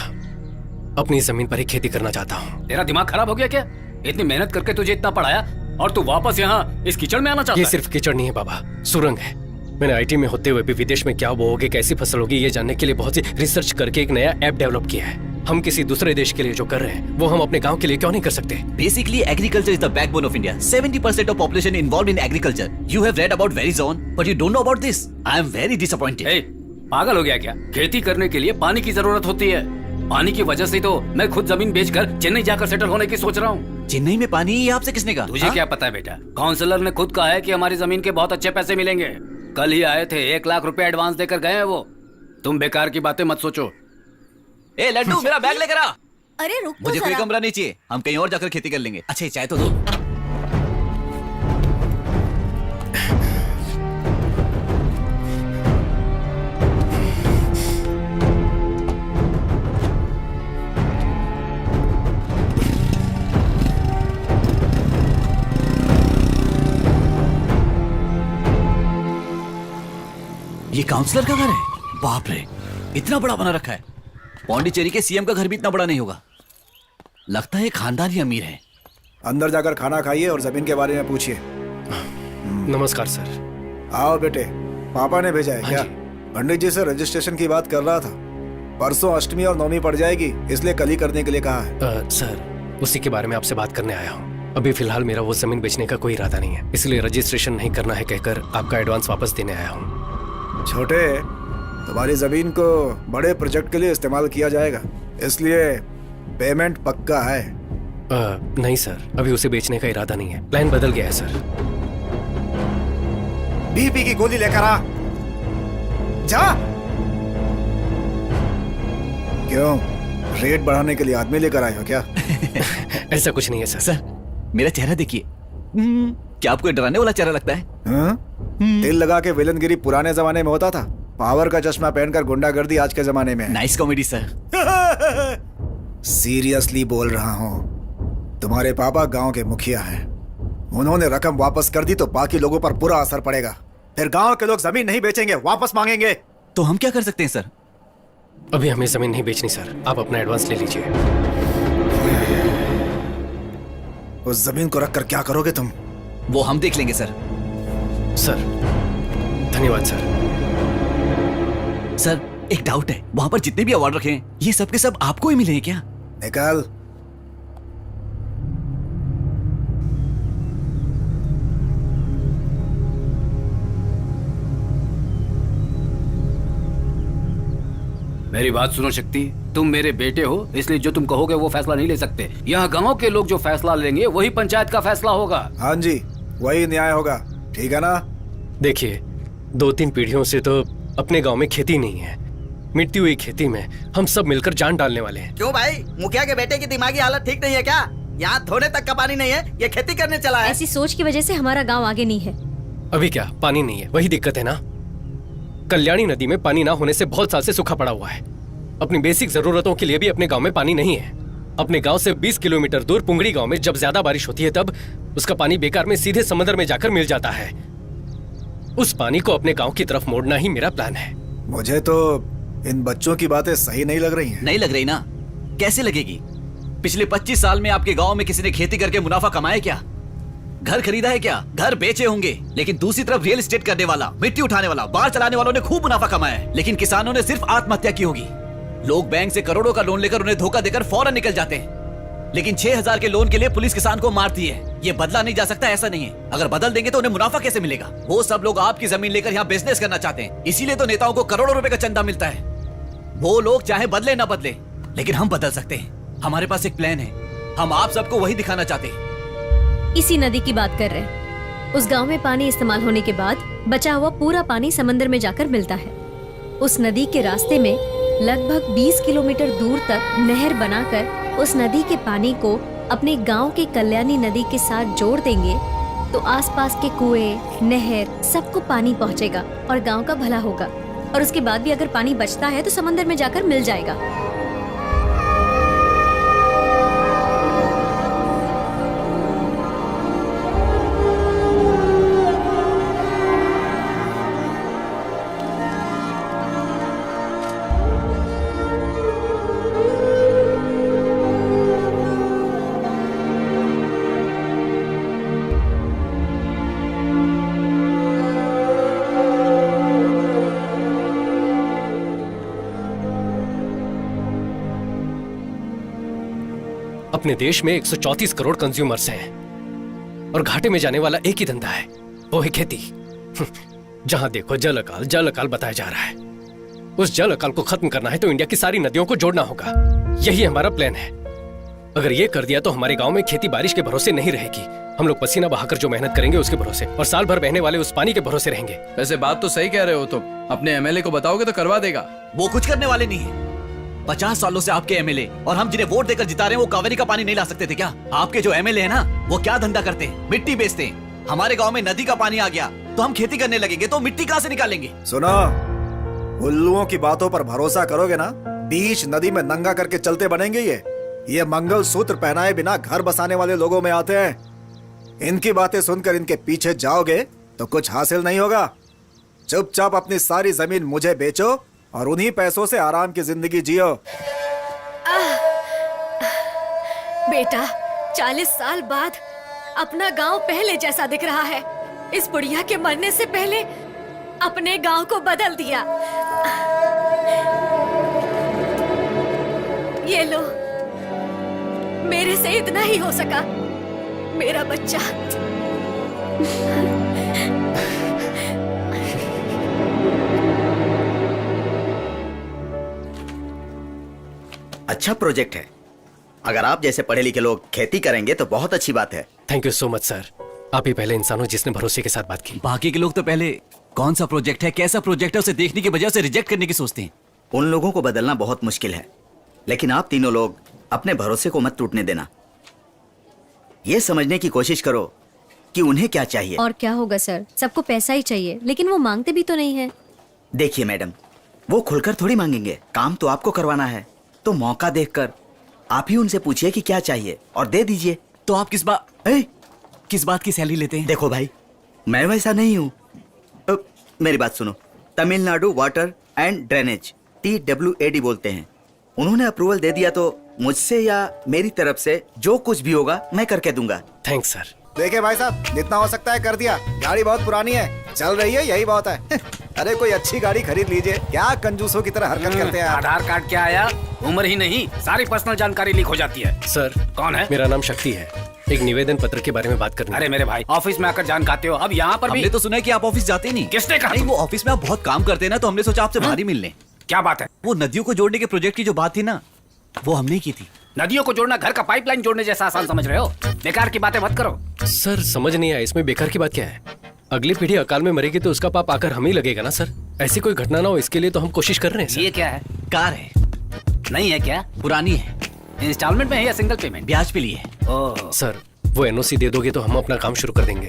अपनी जमीन पर ही खेती करना चाहता हूँ। तेरा दिमाग खराब हो गया क्या? इतनी मेहनत करके तुझे इतना पढ़ाया और तू वापस यहाँ इस कीचड़ में आना चाहता ये है? सिर्फ कीचड़ नहीं है बाबा, सुरंग है। मैंने आईटी में होते हुए भी विदेश में क्या बोओगे, कैसी फसल होगी, ये जानने के लिए बहुत सी रिसर्च करके एक नया ऐप डेवलप किया है। हम किसी दूसरे देश के लिए जो कर रहे हैं वो हम अपने गांव के लिए क्यों नहीं कर सकते? Basically, agriculture is the backbone of India. 70% of population involved in agriculture. You have read about Verizon, but you don't know about this. I am very disappointed. ए, पागल हो गया क्या? खेती करने के लिए पानी की जरूरत होती है। पानी की वजह से तो मैं खुद जमीन बेचकर चेन्नई जाकर सेटल होने की सोच रहा हूँ। चेन्नई में पानी ये आपसे किसने कहा? तुझे क्या पता है बेटा? काउंसलर ने खुद कहा है कि हमारी जमीन के बहुत अच्छे पैसे मिलेंगे। कल ही आए थे, 1 लाख रुपए एडवांस देकर गए हैं वो। तुम बेकार की बातें मत सोचो। ए लड्डू, मेरा बैग लेकर आ। अरे रुक तो मुझे कोई जरा। कमरा नहीं चाहिए, हम कहीं और जाकर खेती कर लेंगे। अच्छा ये चाय तो दो। ये काउंसलर का घर है? बाप रे, इतना बड़ा बना रखा है। पौंडीचेरी के सीएम का घर भी इतना बड़ा नहीं होगा। लगता है खानदानी अमीर है। अंदर जाकर खाना खाइए और जमीन के बारे में पूछिए। नमस्कार सर। आओ बेटे, पापा ने भेजा है हाँ क्या? जी। पंडित जी से रजिस्ट्रेशन की बात कर रहा था। परसों अष्टमी और नवमी पड़ जाएगी, इसलिए कल ही करने के लिए कहा है। सर उसी के बारे में आपसे बात करने आया हूँ। अभी फिलहाल मेरा वो जमीन बेचने का कोई इरादा नहीं है, इसलिए रजिस्ट्रेशन नहीं करना है कहकर आपका एडवांस वापस देने आया हूँ। छोटे, तुम्हारी जमीन को बड़े प्रोजेक्ट के लिए इस्तेमाल किया जाएगा, इसलिए पेमेंट पक्का है। नहीं सर, अभी उसे बेचने का इरादा नहीं है, प्लान बदल गया है सर। बीपी की गोली लेकर आ जा। क्यों, रेट बढ़ाने के लिए आदमी लेकर आए हो क्या? ऐसा कुछ नहीं है सर। सर मेरा चेहरा देखिए। क्या आपको डराने वाला चेहरा लगता है? तिल लगा के विलनगिरी पुराने जमाने में होता था, पावर का चश्मा पहनकर गुंडागर्दी आज के जमाने में है। Nice comedy sir. सीरियसली बोल रहा हूँ, तुम्हारे पापा गांव के मुखिया हैं। उन्होंने रकम वापस कर दी तो बाकी लोगों पर बुरा असर पड़ेगा। फिर गांव के लोग जमीन नहीं बेचेंगे, वापस मांगेंगे। तो हम क्या कर सकते हैं सर? अभी हमें जमीन नहीं बेचनी सर, आप अपना एडवांस ले लीजिए। उस जमीन को रखकर क्या करोगे तुम? वो हम देख लेंगे सर। सर धन्यवाद सर। सर एक डाउट है, वहां पर जितने भी अवार्ड रखे हैं ये सब के सब आपको ही मिले हैं क्या? निकाल। मेरी बात सुनो शक्ति, तुम मेरे बेटे हो, इसलिए जो तुम कहोगे वो फैसला नहीं ले सकते। यहाँ गांव के लोग जो फैसला लेंगे वही पंचायत का फैसला होगा। हाँ जी, वही न्याय होगा, ठीक है ना? देखिए 2-3 पीढ़ियों से तो अपने गांव में खेती नहीं है। मिटती हुई खेती में हम सब मिलकर जान डालने वाले हैं। क्यों भाई, मुखिया के बेटे की दिमागी हालत ठीक नहीं है क्या? यहाँ धोने तक का पानी नहीं है, ये खेती करने चला है। ऐसी सोच की वजह से हमारा गांव आगे नहीं है। अभी क्या पानी नहीं है, वही दिक्कत है ना। कल्याणी नदी में पानी ना होने से बहुत साल से सूखा पड़ा हुआ है। अपनी बेसिक जरूरतों के लिए भी अपने गांव में पानी नहीं है। अपने गांव से 20 किलोमीटर दूर पुंगड़ी गांव में जब ज्यादा बारिश होती है तब उसका पानी बेकार में सीधे समंदर में जाकर मिल जाता है। उस पानी को अपने गांव की तरफ मोड़ना ही मेरा प्लान है। मुझे तो इन बच्चों की बातें सही नहीं लग रही हैं। नहीं लग रही ना? कैसे लगेगी? पिछले 25 साल में आपके गांव में किसी ने खेती करके मुनाफा कमाया क्या? घर खरीदा है क्या? घर बेचे होंगे, लेकिन दूसरी तरफ रियल एस्टेट करने वाला, मिट्टी उठाने वाला, बार चलाने वालों ने खूब मुनाफा कमाया है, लेकिन किसानों ने सिर्फ आत्महत्या की होगी। लोग बैंक से करोड़ों का लोन लेकर उन्हें धोखा देकर फौरन निकल जाते हैं। लेकिन 6,000 के लोन के लिए पुलिस किसान को मारती है। ये बदला नहीं जा सकता, ऐसा नहीं है। अगर बदल देंगे तो उन्हें मुनाफा कैसे मिलेगा? वो सब लोग आपकी जमीन लेकर यहाँ बिजनेस करना चाहते हैं, इसीलिए तो नेताओं को करोड़ों रुपए का चंदा मिलता है। वो लोग चाहे बदले ना बदले, लेकिन हम बदल सकते हैं। हमारे पास एक प्लान है, हम आप सबको वही दिखाना चाहते हैं। इसी नदी की बात कर रहे हैं। उस गांव में पानी इस्तेमाल होने के बाद बचा हुआ पूरा पानी समंदर में जाकर मिलता है। उस नदी के रास्ते में लगभग 20 किलोमीटर दूर तक नहर बनाकर उस नदी के पानी को अपने गांव के कल्याणी नदी के साथ जोड़ देंगे तो आसपास के कुएं, नहर सबको पानी पहुंचेगा और गांव का भला होगा। और उसके बाद भी अगर पानी बचता है तो समंदर में जाकर मिल जाएगा। अपने देश में 134 करोड़ कंज्यूमर्स हैं और घाटे में जाने वाला एक ही धंधा है, वो है खेती। जहां देखो जल अकाल बताया जा रहा है। उस जल अकाल को खत्म करना है तो इंडिया की सारी नदियों को जोड़ना होगा। यही हमारा प्लान है। अगर ये कर दिया तो हमारे गांव में खेती बारिश के भरोसे नहीं रहेगी। हम लोग पसीना बहाकर जो मेहनत करेंगे उसके भरोसे, और साल भर बहने वाले उस पानी के भरोसे रहेंगे। वैसे बात तो सही कह रहे हो तुम। अपने एमएलए को बताओगे तो करवा देगा। वो कुछ करने वाले नहीं है। 50 सालों से आपके एमएलए और हम जिन्हें वोट देकर जिता रहे हैं वो कावेरी का पानी नहीं ला सकते थे क्या? आपके जो एमएलए है ना, वो क्या धंधा करते हैं? मिट्टी बेचते हैं। हमारे गांव में नदी का पानी आ गया तो हम खेती करने लगेंगे तो मिट्टी कहां से निकालेंगे? सुनो, उल्लुओं की बातों पर भरोसा करोगे ना, बीच नदी में नंगा करके चलते बनेंगे। ये मंगल सूत्र पहनाए बिना घर बसाने वाले लोगों में आते हैं। इनकी बातें सुनकर इनके पीछे जाओगे तो कुछ हासिल नहीं होगा। चुपचाप अपनी सारी जमीन मुझे बेचो और उन्हीं पैसों से आराम की जिंदगी जियो। बेटा, 40 साल बाद अपना गांव पहले जैसा दिख रहा है। इस बुढ़िया के मरने से पहले अपने गांव को बदल दिया। ये लो, मेरे से इतना ही हो सका। मेरा बच्चा। अच्छा प्रोजेक्ट है। अगर आप जैसे पढ़े लिखे लोग खेती करेंगे तो बहुत अच्छी बात है। Thank you so much sir. आप ही पहले इंसान हो जिसने भरोसे के साथ बात की। बाकी के लोग तो पहले कौन सा प्रोजेक्ट है, कैसा प्रोजेक्ट है, उसे देखने की बजाय उसे रिजेक्ट करने की सोचते हैं। उन लोगों को बदलना बहुत मुश्किल है, लेकिन आप तीनों लोग अपने भरोसे को मत टूटने देना। ये समझने की कोशिश करो कि उन्हें क्या चाहिए। और क्या होगा सर, सबको पैसा ही चाहिए, लेकिन वो मांगते भी तो नहीं है। देखिए मैडम, वो खुलकर थोड़ी मांगेंगे। काम तो आपको करवाना है, तो मौका देखकर आप ही उनसे पूछिए कि क्या चाहिए और दे दीजिए। तो आप किस बात की सैलरी लेते हैं? देखो भाई, मैं वैसा नहीं हूँ। मेरी बात सुनो। Tamil Nadu water and drainage, TWAD बोलते हैं। उन्होंने अप्रूवल दे दिया तो मुझसे या मेरी तरफ से जो कुछ भी होगा मैं करके दूंगा। Thanks sir. देखे भाई साहब, जितना हो सकता है कर दिया। गाड़ी बहुत पुरानी है, चल रही है, यही बहुत है। अरे कोई अच्छी गाड़ी खरीद लीजिए। क्या कंजूसों की तरह हरकत करते हैं आप? आधार कार्ड क्या आया? उम्र ही नहीं, सारी पर्सनल जानकारी लीक हो जाती है। सर कौन है? मेरा नाम शक्ति है। एक निवेदन पत्र के बारे में बात करनी। अरे मेरे भाई, ऑफिस में आकर जान खाते हो, अब यहाँ पर भी। हमने तो सुना है कि आप ऑफिस जाते नहीं। किसने कहा? नहीं, वो ऑफिस में आप बहुत काम करते हैं ना, तो हमने सोचा आपसे बाहर ही मिल लें। क्या बात है? वो नदियों को जोड़ने के प्रोजेक्ट की जो बात थी ना, वो हमने की थी। नदियों को जोड़ना घर का पाइपलाइन जोड़ने जैसा आसान समझ रहे हो? बेकार की बातें मत करो। सर समझ नहीं आया, इसमें बेकार की बात क्या है? अगली पीढ़ी अकाल में मरेगी तो उसका पाप आकर हम ही लगेगा ना सर। ऐसी कोई घटना ना हो, इसके लिए तो हम कोशिश कर रहे हैं सर। ये क्या है? कार है, नहीं है क्या? पुरानी है, इंस्टॉलमेंट में है या सिंगल पेमेंट? ब्याज पे ली है। ओह, सर वो NOC दे दोगे तो हम अपना काम शुरू कर देंगे।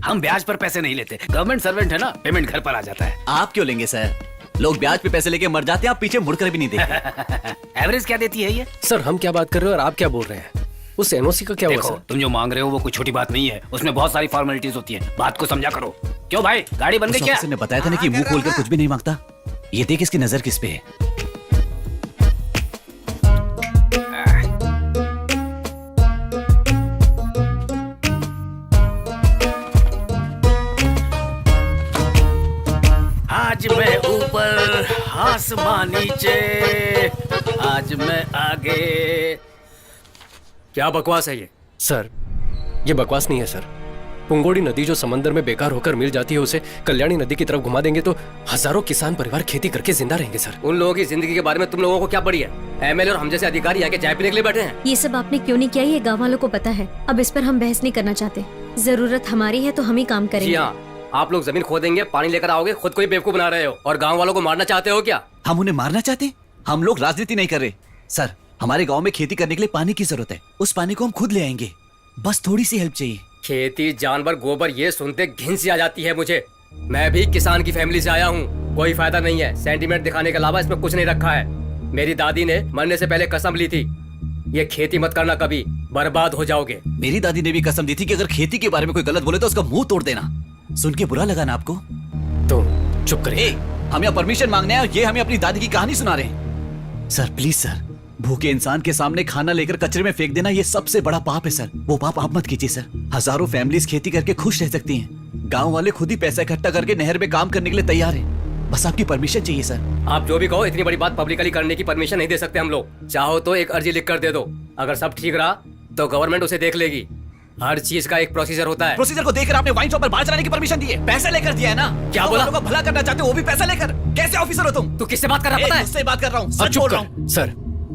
हम ब्याज पर पैसे नहीं लेते, गवर्नमेंट सर्वेंट है ना, पेमेंट घर पर आ जाता है। आप क्यों लेंगे सर? लोग ब्याज पे पैसे लेके मर जाते हैं, आप पीछे मुड़कर भी नहीं देखते। एवरेज क्या देती है ये? सर हम क्या बात कर रहे हो और आप क्या बोल रहे हैं? उस NOC का क्या हुआ देखो, सर? तुम जो मांग रहे हो वो कोई छोटी बात नहीं है, उसमें बहुत सारी फॉर्मेलिटीज होती है। बात को समझा करो। क्यों भाई, गाड़ी बन गई क्या? ने बताया था ना कि मुंह खोलकर कुछ भी नहीं मांगता। ये देख इसकी नजर किस पे है। आज मैं ऊपर, आसमान नीचे, आज मैं आगे। क्या बकवास है ये? सर ये बकवास नहीं है सर। पुंगोड़ी नदी जो समंदर में बेकार होकर मिल जाती है, उसे कल्याणी नदी की तरफ घुमा देंगे तो हजारों किसान परिवार खेती करके जिंदा रहेंगे सर। उन लोगों की जिंदगी के बारे में तुम लोगों को क्या पड़ी है? एमएलए और हम जैसे अधिकारी आके चाय पीने के लिए बैठे हैं। ये सब आपने क्यों नहीं किया ये गांव वालों को पता है। अब इस पर हम बहस नहीं करना चाहते। जरूरत हमारी है तो हम ही काम जी करेंगे। हाँ, आप लोग जमीन खोदेंगे, पानी लेकर आओगे, खुद को ही बेवकूफ बना रहे हो और गाँव वालों को मारना चाहते हो क्या? हम उन्हें मारना चाहते? हम लोग राजनीति नहीं कर रहे सर। हमारे गांव में खेती करने के लिए पानी की जरूरत है। उस पानी को हम खुद ले आएंगे, बस थोड़ी सी हेल्प चाहिए। खेती, जानवर, गोबर, ये सुनते घिन सी आ जाती है मुझे। मैं भी किसान की फैमिली से आया हूँ। कोई फायदा नहीं है, सेंटीमेंट दिखाने के अलावा इसमें कुछ नहीं रखा है। मेरी दादी ने मरने से पहले कसम ली थी, ये खेती मत करना, कभी बर्बाद हो जाओगे। मेरी दादी ने भी कसम दी थी कि अगर खेती के बारे में कोई गलत बोले तो उसका मुंह तोड़ देना। सुन के बुरा लगा ना आपको? तो चुप करिए। हम यहाँ परमिशन मांगने आए और ये हमें अपनी दादी की कहानी सुना रहे हैं। सर प्लीज सर, भूखे इंसान के सामने खाना लेकर कचरे में फेंक देना ये सबसे बड़ा पाप है सर। वो पाप आप मत कीजिए सर। हजारों फैमिलीज खेती करके खुश रह सकती हैं। गांव वाले खुद ही पैसा इकट्ठा करके नहर में काम करने के लिए तैयार हैं। बस आपकी परमिशन चाहिए सर। आप जो भी कहो, इतनी बड़ी बात पब्लिकली करने की परमिशन नहीं दे सकते हम लोग। चाहो तो एक अर्जी लिख कर दे दो, अगर सब ठीक रहा तो गवर्नमेंट उसे देख लेगी। हर चीज का एक प्रोसीजर होता है। प्रोसीजर को देखकर आपने वाइन शॉप पर बाहर चलाने की परमिशन दी है, पैसा लेकर दिया है ना? क्या बोला? लोगों को भला करना चाहते हो, वो भी पैसा लेकर। कैसे ऑफिसर हो तुम? तू किससे बात कर रहा है पता है? मुझसे बात कर रहा हूँ, अब सच चुप बोल रहा कर। हूँ। सर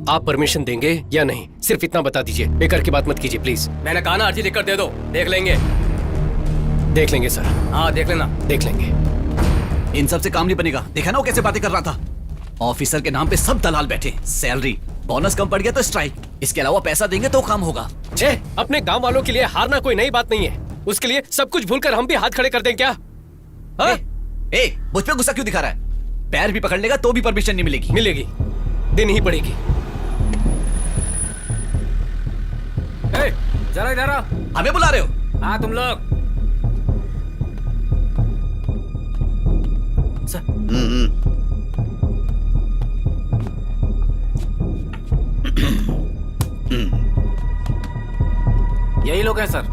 आप परमिशन देंगे या नहीं, सिर्फ इतना बता दीजिए। बेकार की बात मत कीजिए प्लीज। मैंने कहा ना, अर्जी लिख कर दे दो, देख लेंगे। देख लेंगे सर। हाँ देख लेना। देख लेंगे। इन सब से काम नहीं बनेगा। देखा ना वो कैसे बातें कर रहा था? ऑफिसर के नाम पे सब दलाल बैठे। सैलरी, बोनस कम पड़ गया तो स्ट्राइक। इसके अलावा पैसा देंगे तो काम होगा। अपने गांव वालों के लिए हारना कोई नई बात नहीं है। उसके लिए सब कुछ भूलकर हम भी हाथ खड़े कर दें क्या? मुझ पे गुस्सा क्यों दिखा रहा है? पैर भी पकड़ लेगा तो भी परमिशन नहीं मिलेगी। मिलेगी, देनी ही पड़ेगी। जरा इधर आओ। हमें बुला रहे हो? हाँ तुम लोग। यही लोग हैं सर।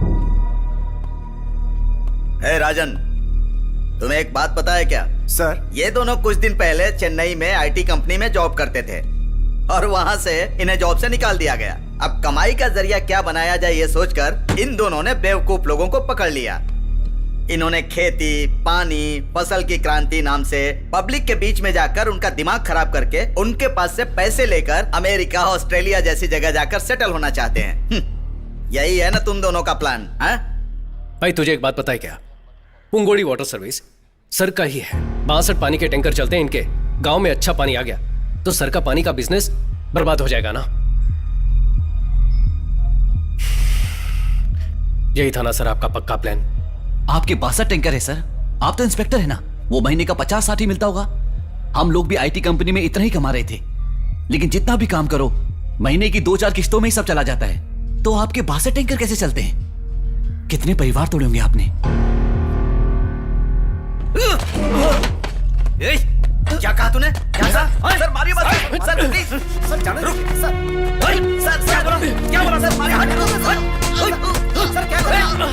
है राजन, तुम्हें एक बात पता है क्या? सर ये दोनों कुछ दिन पहले चेन्नई में आईटी कंपनी में जॉब करते थे और वहां से इन्हें जॉब से निकाल दिया गया। अब कमाई का जरिया क्या बनाया जाए ये सोचकर इन दोनों ने बेवकूफ लोगों को पकड़ लिया। इन्होंने खेती, पानी, फसल की क्रांति नाम से पब्लिक के बीच में जाकर उनका दिमाग खराब करके उनके पास से पैसे लेकर अमेरिका, ऑस्ट्रेलिया जैसी जगह जाकर सेटल होना चाहते हैं। यही है ना तुम दोनों का प्लान? भाई तुझे एक बात पता है क्या? पुंगोड़ी वाटर सर्विस सर का ही है। 62 पानी के टैंकर चलते हैं इनके। गांव में अच्छा पानी आ गया तो सर का पानी का बिजनेस बर्बाद हो जाएगा ना। यही था ना सर आपका पक्का प्लान? आपके 62 टैंकर है सर। आप तो इंस्पेक्टर है ना, वो महीने का 50-60 ही मिलता होगा। हम लोग भी आईटी कंपनी में इतना ही कमा रहे थे, लेकिन जितना भी काम करो महीने की 2-4 किस्तों में ही सब चला जाता है। तो आपके 62 टैंकर कैसे चलते हैं? कितने परिवार तोड़े होंगे आपने? क्या कहा तूने? क्या कहा? सर मारिए मत सर, प्लीज सर, जाने रुक सर। सर क्या बोला? क्या बोला सर? मारिए हट सर, क्या बोला?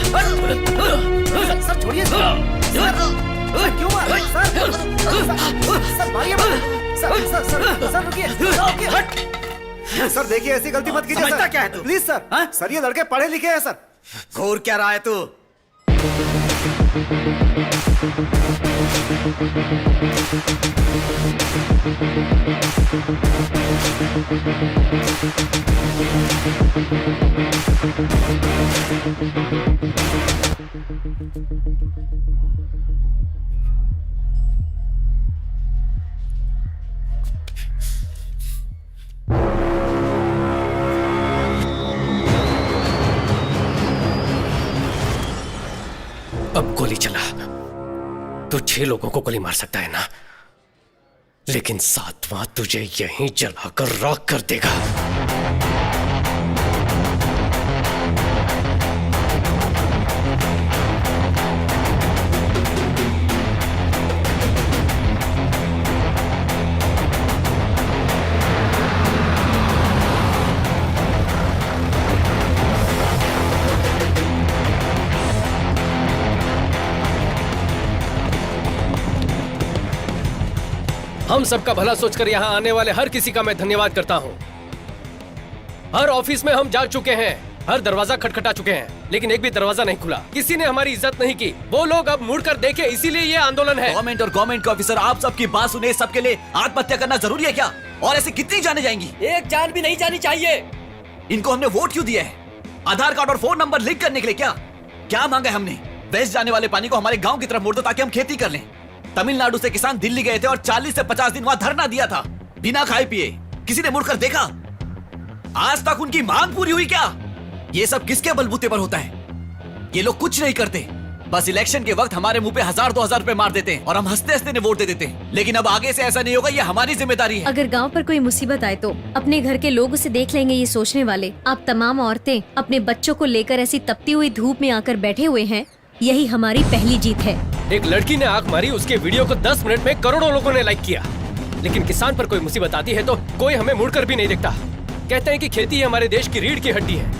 सर छोड़िए सर, क्यों मार? सर मारिए मत सर, रुकिए हट। सर देखिए, ऐसी गलती मत कीजिए समझता सर। क्या है तू? Please sir. सर ये लड़के पढ़े लिखे हैं सर। घूर क्या रहा है तू? अब गोली चला तो 6 लोगों को गोली मार सकता है ना, लेकिन 7वां तुझे यहीं जलाकर राख कर देगा। हम सबका भला सोचकर यहाँ आने वाले हर किसी का मैं धन्यवाद करता हूँ। हर ऑफिस में हम जा चुके हैं, हर दरवाजा खटखटा चुके हैं, लेकिन एक भी दरवाजा नहीं खुला। किसी ने हमारी इज्जत नहीं की। वो लोग अब मुड़कर देखे, इसीलिए ये आंदोलन है। गवर्नमेंट और गवर्नमेंट के ऑफिसर, आप सबकी बात सुने। सबके लिए आत्महत्या करना जरूरी है क्या? और ऐसे कितनी जाने जाएंगी? एक जान भी नहीं जानी चाहिए। इनको हमने वोट क्यों दिया है? आधार कार्ड और फोन नंबर लिंक करने के लिए? क्या मांगा है हमने? वेस्ट जाने वाले पानी को हमारे गांव की तरफ मोड़ दो ताकि हम खेती कर लें। तमिलनाडु से किसान दिल्ली गए थे और 40 से 50 दिन वहां धरना दिया था, बिना खाए पिए। किसी ने मुड़कर देखा? आज तक उनकी मांग पूरी हुई क्या? ये सब किसके बलबूते पर होता है? ये लोग कुछ नहीं करते, बस इलेक्शन के वक्त हमारे मुंह पे 1000-2000 रुपए मार देते हैं और हम हंसते हंसते वोट दे देते हैं। लेकिन अब आगे से ऐसा नहीं होगा, ये हमारी जिम्मेदारी है। अगर गांव पर कोई मुसीबत आए तो अपने घर के लोग उसे देख लेंगे, ये सोचने वाले आप तमाम औरतें अपने बच्चों को लेकर ऐसी तपती हुई धूप में आकर बैठे हुए हैं, यही हमारी पहली जीत है। एक लड़की ने आंख मारी, उसके वीडियो को 10 मिनट में करोड़ों लोगों ने लाइक किया। लेकिन किसान पर कोई मुसीबत आती है तो कोई हमें मुड़कर भी नहीं देखता। कहते हैं कि खेती ही हमारे देश की रीढ़ की हड्डी है,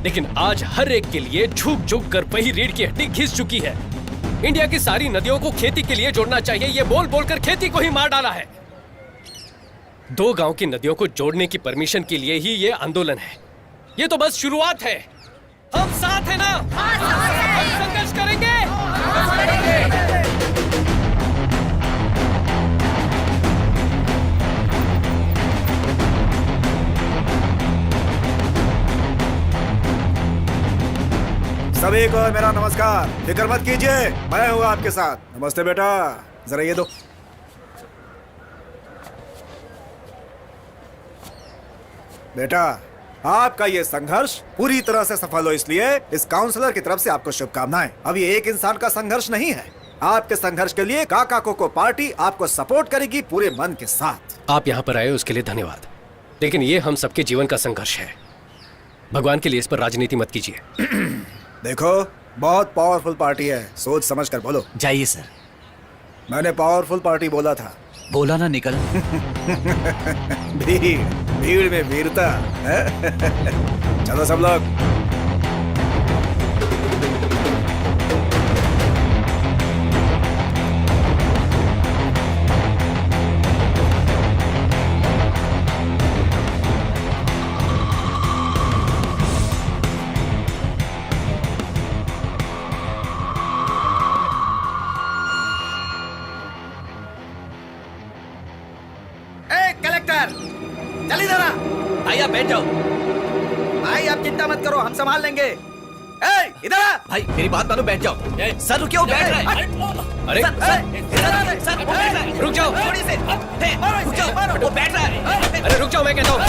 लेकिन आज हर एक के लिए झुक झुक कर वही रीढ़ की हड्डी घिस चुकी है। इंडिया की सारी नदियों को खेती के लिए जोड़ना चाहिए, ये बोल बोलकर खेती को ही मार डाला है। 2 गांव की नदियों को जोड़ने की परमिशन के लिए ही ये आंदोलन है। ये तो बस शुरुआत है। हम साथ हैं ना? हम संघर्ष करेंगे। सभी को मेरा नमस्कार। फिक्र मत कीजिए, मैं हूँ आपके साथ। नमस्ते बेटा, जरा ये दो। बेटा, आपका ये संघर्ष पूरी तरह से सफल हो, इसलिए इस काउंसलर की तरफ से आपको शुभकामनाएं। अब ये एक इंसान का संघर्ष नहीं है। आपके संघर्ष के लिए काका कोको पार्टी आपको सपोर्ट करेगी पूरे मन के साथ। आप यहाँ पर आए उसके लिए धन्यवाद, लेकिन ये हम सबके जीवन का संघर्ष है। भगवान के लिए इस पर राजनीति मत कीजिए। देखो, बहुत पावरफुल पार्टी है, सोच समझ कर बोलो। जाइए सर। मैंने पावरफुल पार्टी बोला था। बोला ना निकल। भीड़ में वीरता। चलो सब लोग। चल इधर आ। भाई आप बैठ जाओ। भाई आप चिंता मत करो, हम संभाल लेंगे। इधर आ। भाई मेरी बात मानो, बैठ जाओ। सर रुकिए, वो बैठ रहा है। अरे सर वो बैठ रहा है। रुक जाओ, थोड़ी से रुक जाओ, वो बैठ रहा है। अरे रुक जाओ, मैं कहता हूँ।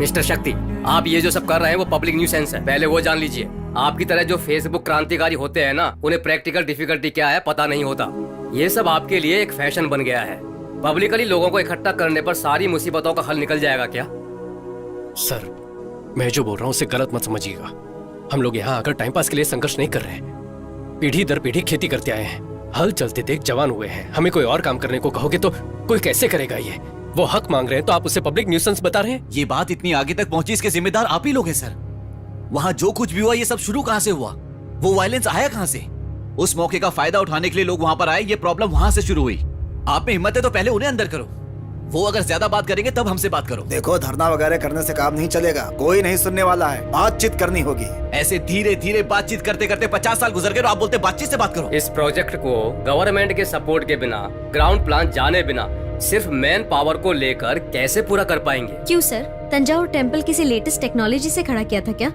मिस्टर शक्ति, आप ये जो सब कर रहे हैं वो पब्लिक न्यूसेंस है, पहले वो जान लीजिए। आपकी तरह जो फेसबुक क्रांतिकारी होते हैं ना, उन्हें प्रैक्टिकल डिफिकल्टी क्या है पता नहीं होता। ये सब आपके लिए एक फैशन बन गया है। पब्लिकली लोगों को इकट्ठा करने पर सारी मुसीबतों का हल निकल जाएगा क्या? सर, मैं जो बोल रहा हूँ उसे गलत मत समझिएगा। हम लोग यहाँ आकर टाइम पास के लिए संघर्ष नहीं कर रहे हैं। पीढ़ी दर पीढ़ी खेती करते आए हैं, हल चलते देख जवान हुए हैं। हमें कोई और काम करने को कहोगे तो कोई कैसे करेगा? ये वो हक मांग रहे हैं तो आप उसे पब्लिक न्यूसेंस बता रहे हैं। ये बात इतनी आगे तक पहुंची, इसके जिम्मेदार आप ही लोग हैं सर। वहां जो कुछ भी हुआ, ये सब शुरू कहां से हुआ? वो वायलेंस आया कहां से? उस मौके का फायदा उठाने के लिए लोग वहां पर आए, ये प्रॉब्लम वहां से शुरू हुई। आप में हिम्मत है तो पहले उन्हें अंदर करो। वो अगर ज्यादा बात करेंगे तब हमसे बात करो। देखो, धरना वगैरह करने से काम नहीं चलेगा, कोई नहीं सुनने वाला है, बातचीत करनी होगी। ऐसे धीरे धीरे बातचीत करते करते 50 साल गुजर गए और आप बोलते बातचीत से बात करो। इस प्रोजेक्ट को गवर्नमेंट के सपोर्ट के बिना, ग्राउंड प्लान जाने बिना, सिर्फ मैन पावर को लेकर कैसे पूरा कर पाएंगे? क्यों सर, तंजावुर टेम्पल किसी लेटेस्ट टेक्नोलॉजी से खड़ा किया था क्या?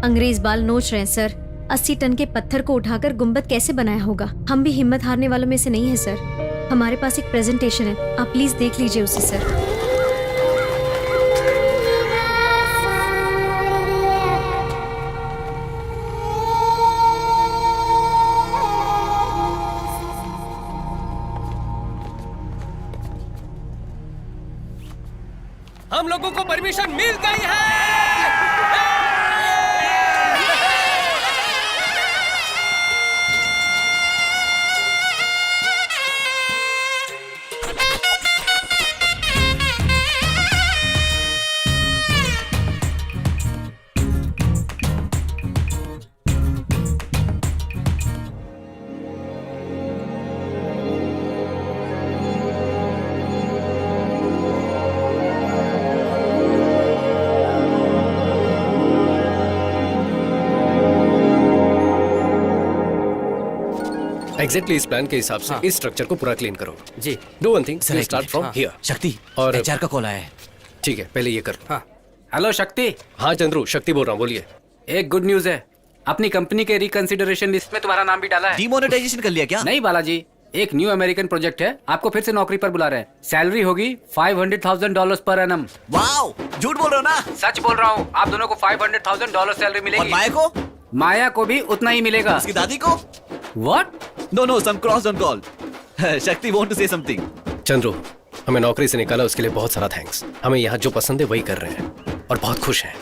अंग्रेज बाल नोच रहे हैं सर। 80 टन के पत्थर को उठाकर गुम्बद कैसे बनाया होगा? हम भी हिम्मत हारने वालों में से नहीं है सर। हमारे पास एक प्रेजेंटेशन है, आप प्लीज देख लीजिए उसे सर। हम लोगों को परमिशन मिल गई है। एग्जैक्टली इस प्लान के हिसाब से इस स्ट्रक्चर को पूरा क्लीन करो। जी, do one thing, start from here. Shakti, और एचआर का कॉल आया है। ठीक है, पहले ये कर लो। हेलो शक्ति। हाँ चंद्रू, शक्ति बोल रहा हूँ, बोलिए। एक गुड न्यूज है, अपनी कंपनी के रिकंसिडरेशन लिस्ट में तुम्हारा नाम भी डाला है। डीमोनेटाइजेशन कर लिया क्या? नहीं बालाजी, एक न्यू अमेरिकन प्रोजेक्ट है, आपको फिर से नौकरी पर बुला रहे हैं। सैलरी होगी $500,000 पर एनम। वाओ, झूठ बोल रहे हो ना? सच बोल रहा हूँ, आप दोनों को $500,000 सैलरी मिलेगी। और माया को? माया को भी उतना ही मिलेगा। उसकी दादी को? What? No, some cross on call. शक्ति want to say something. Chandru, हमें नौकरी से निकाला उसके लिए बहुत सारा थैंक्स। हमें यहाँ जो पसंद है वही कर रहे हैं और बहुत खुश हैं।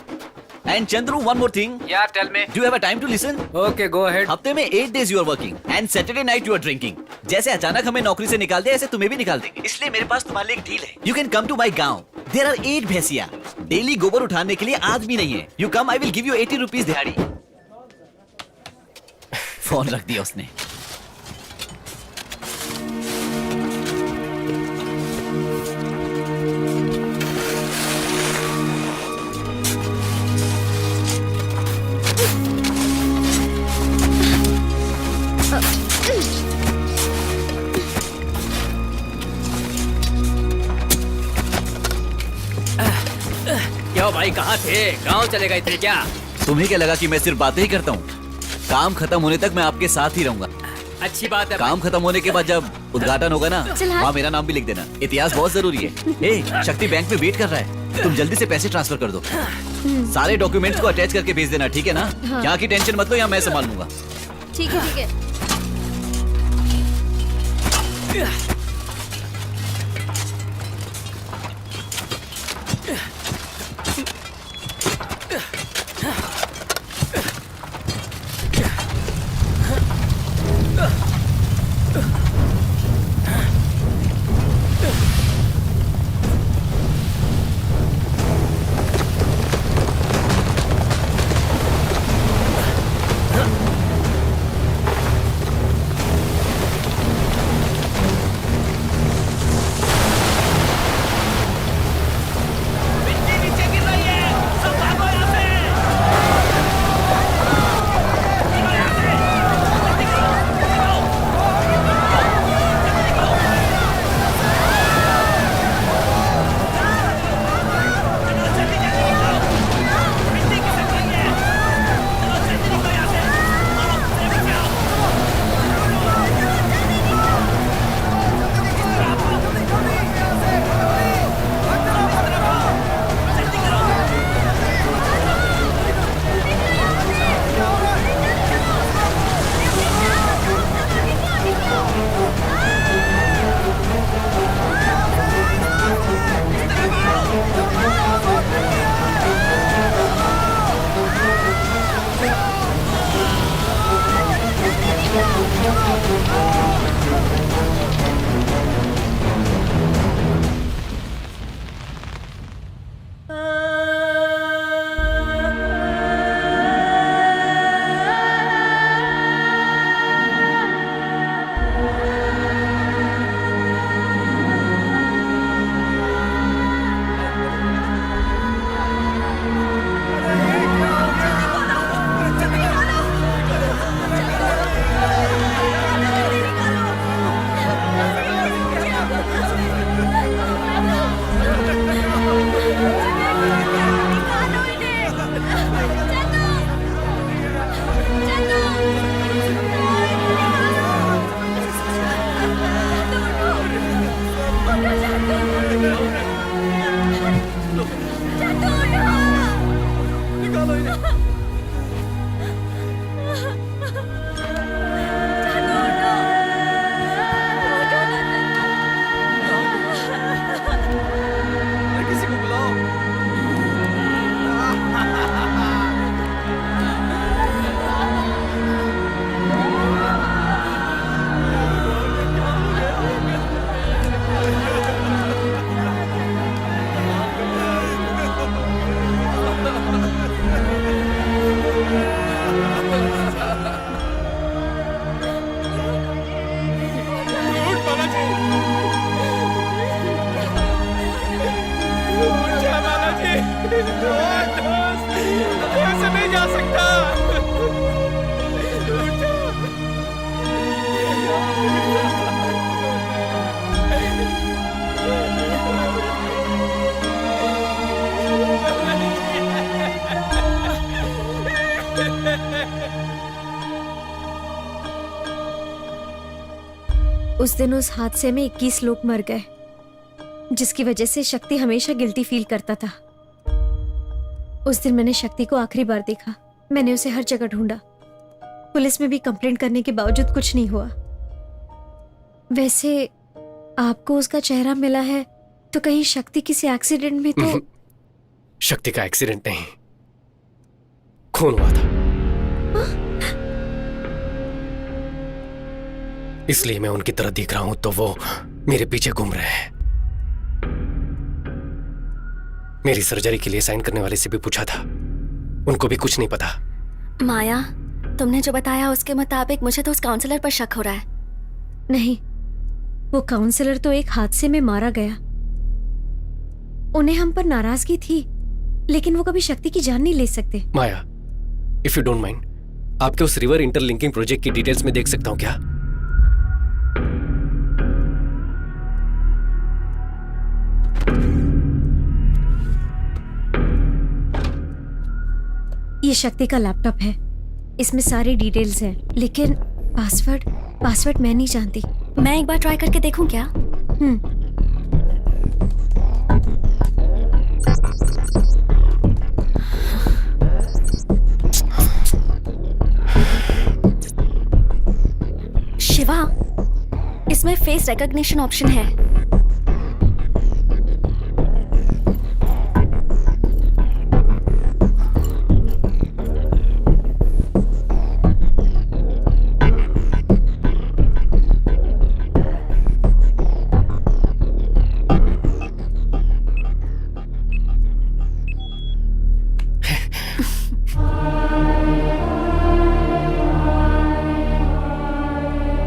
And Chandru, one more thing. Yeah, tell me. Do you have a time to listen? Okay, go ahead. हफ्ते में 8 days you are working and Saturday night you are drinking. जैसे अचानक हमें नौकरी से निकाल दिया, ऐसे तुम्हें भी निकाल देंगे। इसलिए मेरे पास तुम्हारे लिए एक डील है। You can come to my गांव. There are 8 भैंसिया। डेली गोबर उठाने के लिए आदमी नहीं है। You come, I will give you 80 rupees दिहाड़ी। फोन रख दिया उसने। क्या भाई, कहाँ थे? गांव चले गए थे क्या? तुम्हें क्या लगा कि मैं सिर्फ बातें ही करता हूँ? काम खत्म होने तक मैं आपके साथ ही रहूंगा। अच्छी बात है। काम खत्म होने के बाद जब उद्घाटन होगा ना, वहाँ मेरा नाम भी लिख देना। इतिहास बहुत जरूरी है। ए, शक्ति बैंक में वेट कर रहा है, तुम जल्दी से पैसे ट्रांसफर कर दो। सारे डॉक्यूमेंट्स को अटैच करके भेज देना, ठीक है ना? यहाँ की टेंशन मत लो, यहाँ मैं संभाल लूंगा। ठीक है ठीक है। उस दिन उस हादसे में 21 लोग मर गए, जिसकी वजह से शक्ति हमेशा गिल्टी फील करता था। उस दिन मैंने शक्ति को आखिरी बार देखा। मैंने उसे हर जगह ढूंढा, पुलिस में भी कंप्लेंट करने के बावजूद कुछ नहीं हुआ। वैसे आपको उसका चेहरा मिला है तो कहीं शक्ति किसी एक्सीडेंट में तो? शक्ति का एक्सीडेंट नहीं, खून हुआ था। इसलिए मैं उनकी तरह दिख रहा हूं तो वो मेरे पीछे घूम रहे हैं। मेरी सर्जरी के लिए साइन करने वाले से भी पूछा था, उनको भी कुछ नहीं पता। माया, तुमने जो बताया उसके मुताबिक मुझे तो उस काउंसलर पर शक हो रहा है। नहीं, वो काउंसलर तो एक हादसे में मारा गया। उन्हें हम पर नाराजगी थी, लेकिन वो कभी शक्ति की जान नहीं ले सकते। माया, इफ यू डोंट माइंड, आपके उस रिवर इंटरलिंकिंग प्रोजेक्ट की डिटेल्स में देख सकता हूं क्या? ये शक्ति का लैपटॉप है, इसमें सारी डिटेल्स हैं, लेकिन पासवर्ड मैं नहीं जानती। मैं एक बार ट्राई करके देखूं क्या? शिवा, इसमें फेस रिकॉग्निशन ऑप्शन है।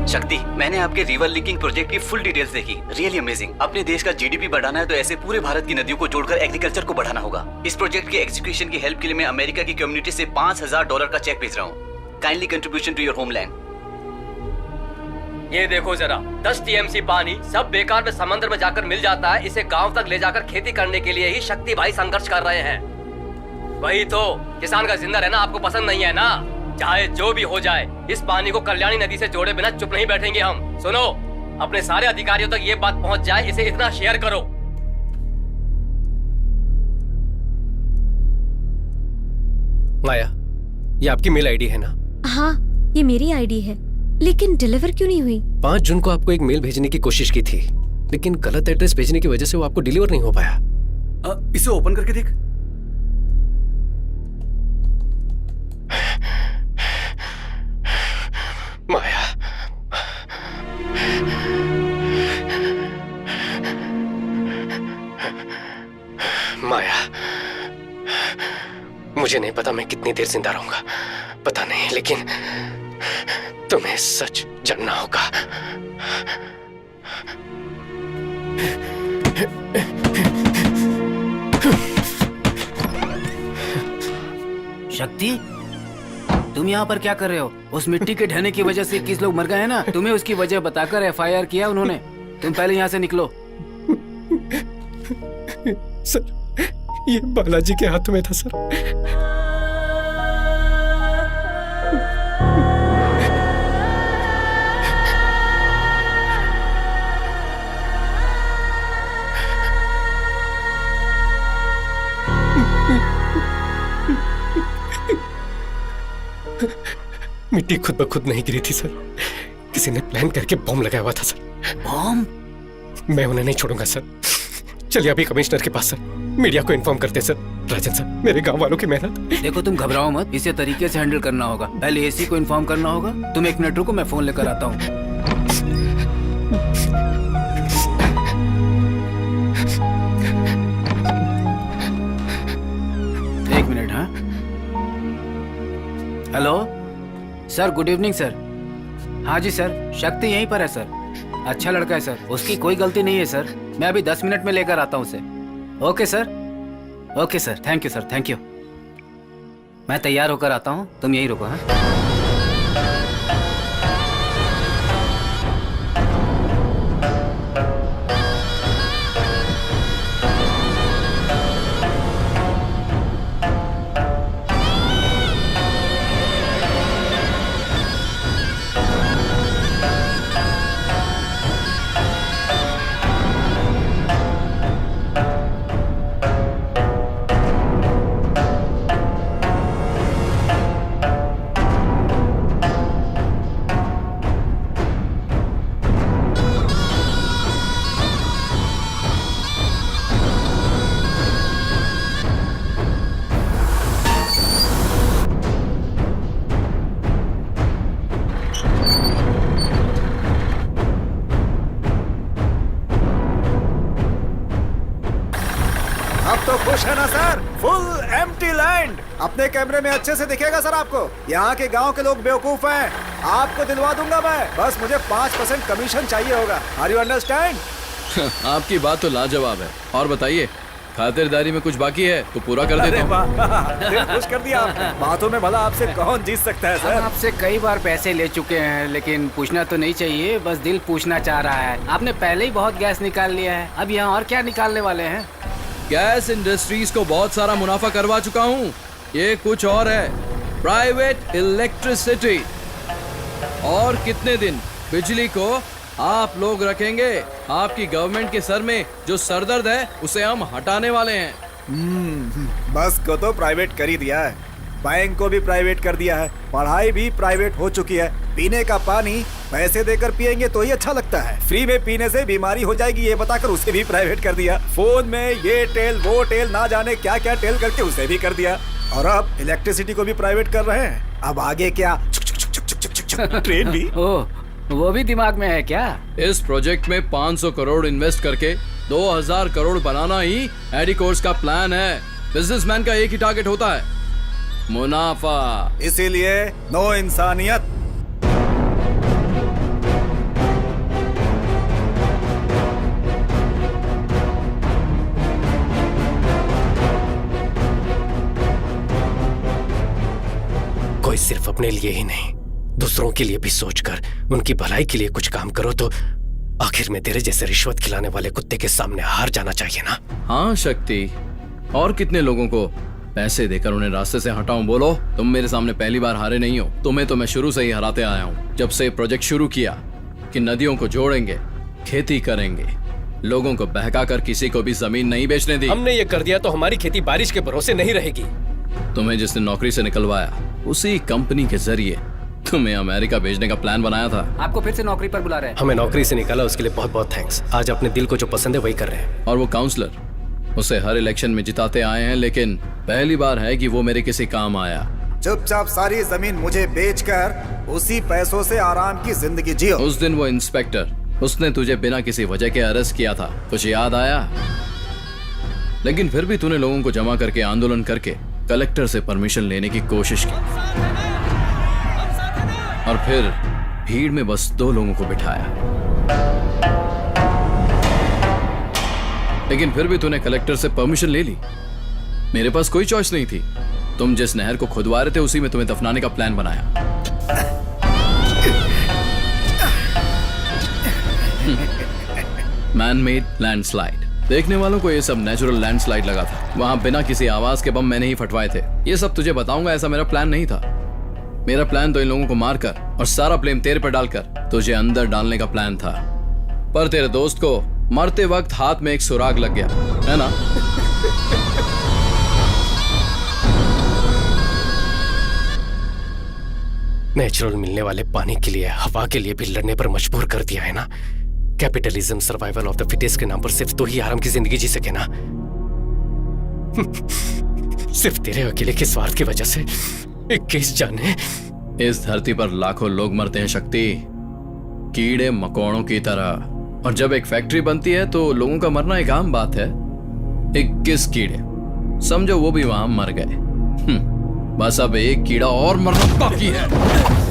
शक्ति, मैंने आपके रिवर लिंकिंग प्रोजेक्ट की फुल डिटेल्स देखी। Really amazing. अपने देश का जीडीपी बढ़ाना है तो ऐसे पूरे भारत की नदियों को जोड़कर एग्रीकल्चर को बढ़ाना होगा। इस प्रोजेक्ट के एग्जीक्यूशन की हेल्प के लिए मैं अमेरिका की कम्युनिटी से $5000 का चेक भेज रहा हूँ। Kindly contribution to your homeland. ये देखो जरा, 10 TMC पानी सब बेकार में समंदर में जाकर मिल जाता है। इसे गांव तक ले जाकर खेती करने के लिए ही शक्ति भाई संघर्ष कर रहे हैं। वही तो, किसान का जिंदा रहना आपको पसंद नहीं है ना? चाहे जो भी हो जाए, इस पानी को कल्याणी नदी से जोड़े बिना चुप नहीं बैठेंगे हम। सुनो, अपने सारे अधिकारियों तक ये बात पहुंच जाए, इसे इतना शेयर करो। माया, ये आपकी मेल आईडी है ना? हाँ, ये मेरी आईडी है, लेकिन डिलीवर क्यों नहीं हुई? 5 जून को आपको एक मेल भेजने की कोशिश की थी, लेकिन गलत एड्रेस भेजने की वजह से वो आपको डिलीवर नहीं हो पाया। इसे ओपन करके देख। माया, माया, मुझे नहीं पता मैं कितनी देर जिंदा रहूंगा, पता नहीं, लेकिन तुम्हें सच जानना होगा। शक्ति, तुम यहाँ पर क्या कर रहे हो? उस मिट्टी के ढहने की वजह से 21 लोग मर गए हैं ना? तुम्हें उसकी वजह बताकर FIR किया उन्होंने। तुम पहले यहाँ से निकलो। सर, ये बालाजी के हाथों में था सर। मिट्टी खुद ब खुद नहीं गिरी थी सर, किसी ने प्लान करके बॉम्ब लगाया हुआ था सर। बॉम्ब? मैं उन्हें नहीं छोड़ूंगा सर। चलिए अभी कमिश्नर के पास सर, मीडिया को इन्फॉर्म करते सर। राजन सर, मेरे गांव वालों की मेहनत। देखो, तुम घबराओ मत, इसे तरीके से हैंडल करना होगा। पहले AC को इन्फॉर्म करना होगा। तुम 1 मिनट रुको, मैं फोन लेकर आता हूँ। एक मिनट। हाँ, hello sir, good evening sir. हाँ जी सर, शक्ति यहीं पर है सर। अच्छा लड़का है सर, उसकी कोई गलती नहीं है सर। मैं अभी 10 मिनट में लेकर आता हूँ उसे। Okay sir, okay sir, thank you sir, thank you. मैं तैयार होकर आता हूँ, तुम यहीं रुको। हाँ, अब तो खुश है ना सर? Full empty land. अपने कैमरे में अच्छे से दिखेगा सर आपको। यहाँ के गांव के लोग बेवकूफ हैं। आपको दिलवा दूंगा मैं, बस मुझे 5% कमीशन चाहिए होगा। Are you understand? आपकी बात तो लाजवाब है। और बताइए, खातिरदारी में कुछ बाकी है तो पूरा कर देता हूँ। दिल खुश कर दिया आपने। बातों में भला आपसे कौन जीत सकता है सर? आपसे कई बार पैसे ले चुके हैं, लेकिन पूछना तो नहीं चाहिए, बस दिल पूछना चाह रहा है। आपने पहले ही बहुत गैस निकाल लिया है, अब यहाँ और क्या निकालने वाले हैं? गैस इंडस्ट्रीज को बहुत सारा मुनाफा करवा चुका हूँ। ये कुछ और है, प्राइवेट इलेक्ट्रिसिटी। और कितने दिन बिजली को आप लोग रखेंगे? आपकी गवर्नमेंट के सर में जो सरदर्द है उसे हम हटाने वाले हैं। बस को तो प्राइवेट कर ही दिया है, बैंक को भी प्राइवेट कर दिया है, पढ़ाई भी प्राइवेट हो चुकी है। पीने का पानी पैसे देकर पिएंगे तो ही अच्छा लगता है, फ्री में पीने से बीमारी हो जाएगी ये बताकर उसे भी प्राइवेट कर दिया। फोन में ये टेल वो टेल ना जाने क्या क्या टेल करके उसे भी कर दिया। और अब इलेक्ट्रिसिटी को भी प्राइवेट कर रहे हैं। अब आगे क्या? ट्रेन भी। ओह, वो भी दिमाग में है क्या? इस प्रोजेक्ट में 500 करोड़ इन्वेस्ट करके 2000 करोड़ बनाना ही एडिकोर्स का प्लान है। बिजनेसमैन का एक ही टारगेट होता है, मुनाफा। इसीलिए नो इंसानियत। कोई सिर्फ अपने लिए ही नहीं, दूसरों के लिए भी सोचकर उनकी भलाई के लिए कुछ काम करो तो आखिर में तेरे जैसे रिश्वत खिलाने वाले कुत्ते के सामने हार जाना चाहिए ना। हाँ शक्ति, और कितने लोगों को पैसे देकर उन्हें रास्ते से हटाऊं? बोलो, तुम मेरे सामने पहली बार हारे नहीं हो। तुम्हें तो मैं शुरू से ही हराते आया हूँ। जब से प्रोजेक्ट शुरू किया कि नदियों को जोड़ेंगे, खेती करेंगे, लोगों को बहकाकर किसी को भी जमीन नहीं बेचने दी। हमने ये कर दिया तो हमारी खेती बारिश के भरोसे नहीं रहेगी। तुम्हें जिसने नौकरी से निकलवाया उसी कंपनी के जरिए तुम्हें अमेरिका भेजने का प्लान बनाया था। आपको फिर से नौकरी पर बुला रहे हैं। हमें नौकरी से निकाला, उसके लिए बहुत बहुत थैंक्स। आज अपने दिल को जो पसंद है वही कर रहे हैं। और वो काउंसलर, उसे हर इलेक्शन में जिताते आए हैं, लेकिन पहली बार है कि वो मेरे किसी काम आया। चुपचाप सारी जमीन मुझे बेचकर उसी पैसों से आराम की जिंदगी जियो। उस दिन वो इंस्पेक्टर, उसने तुझे बिना किसी वजह के अरेस्ट किया था, कुछ याद आया? लेकिन फिर भी तूने लोगों को जमा करके आंदोलन करके कलेक्टर से परमिशन लेने की कोशिश की, और फिर भीड़ में बस 2 लोगों को बिठाया। लेकिन फिर भी तूने कलेक्टर से परमिशन ले ली। मेरे पास कोई चॉइस नहीं थी। तुम जिस नहर को खुदवा रहे थे उसी में तुम्हें दफनाने का प्लान बनाया। Man made landslide. देखने वालों को ये सब नेचुरल लैंडस्लाइड लगा था। वहां बिना किसी आवाज के बम मैंने ही फटवाए थे। ये सब तुझे बताऊंगा, ऐसा मेरा प्लान नहीं था। मेरा प्लान तो इन लोगों को मारकर और सारा ब्लेम तेरे पर डालकर तुझे अंदर डालने का प्लान था। पर तेरे दोस्त को मरते वक्त हाथ में एक सुराग लग गया, है ना? नेचुरल मिलने वाले पानी के लिए, हवा के लिए भी लड़ने पर मजबूर कर दिया है ना। Capitalism, survival of the fittest के नाम पर सिर्फ 2 ही आराम की जिंदगी जी सके ना। सिर्फ तेरे अकेले के स्वार्थ की वजह से 21 जाने। इस धरती पर लाखों लोग मरते हैं शक्ति, कीड़े मकोड़ों की तरह। और जब एक फैक्ट्री बनती है तो लोगों का मरना एक आम बात है। 21 कीड़े, समझो वो भी वहां मर गए। बस अब एक कीड़ा और मरना बाकी है।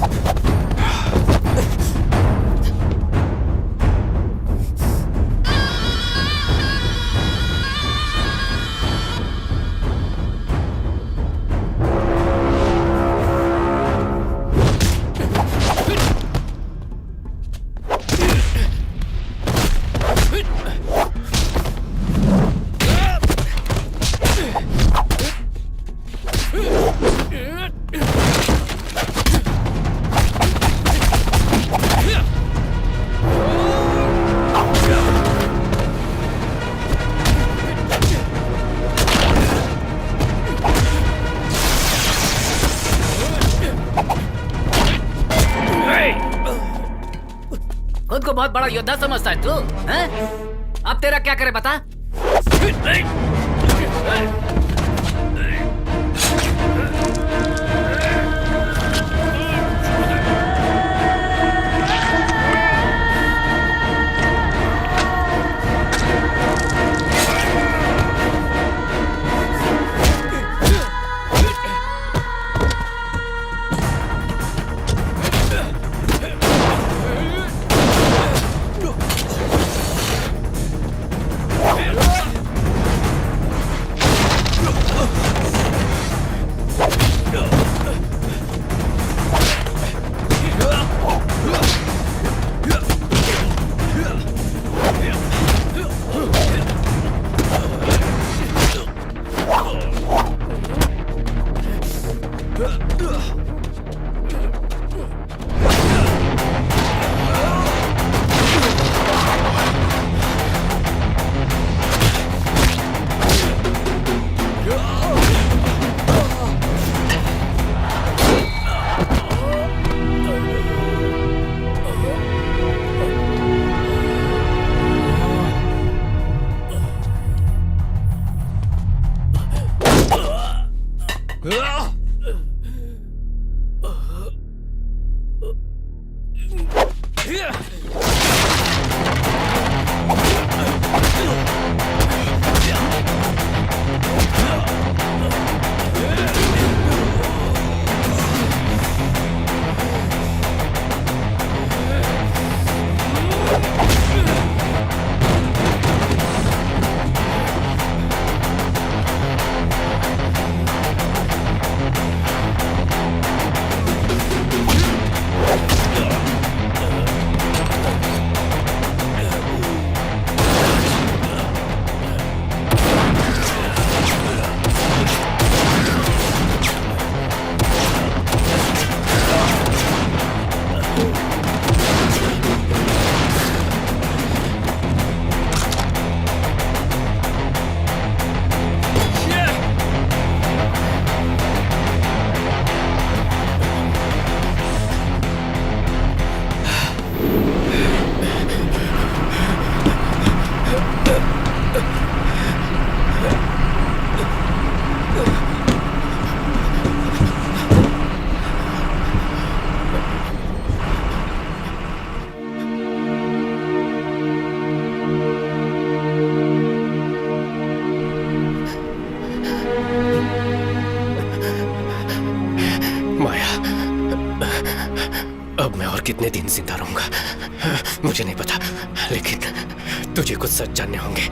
खुद को बहुत बड़ा योद्धा समझता है तू, हैं? अब तेरा क्या करे बता? मैं और कितने दिन जिंदा रहूंगा मुझे नहीं पता, लेकिन तुझे कुछ सच जानने होंगे।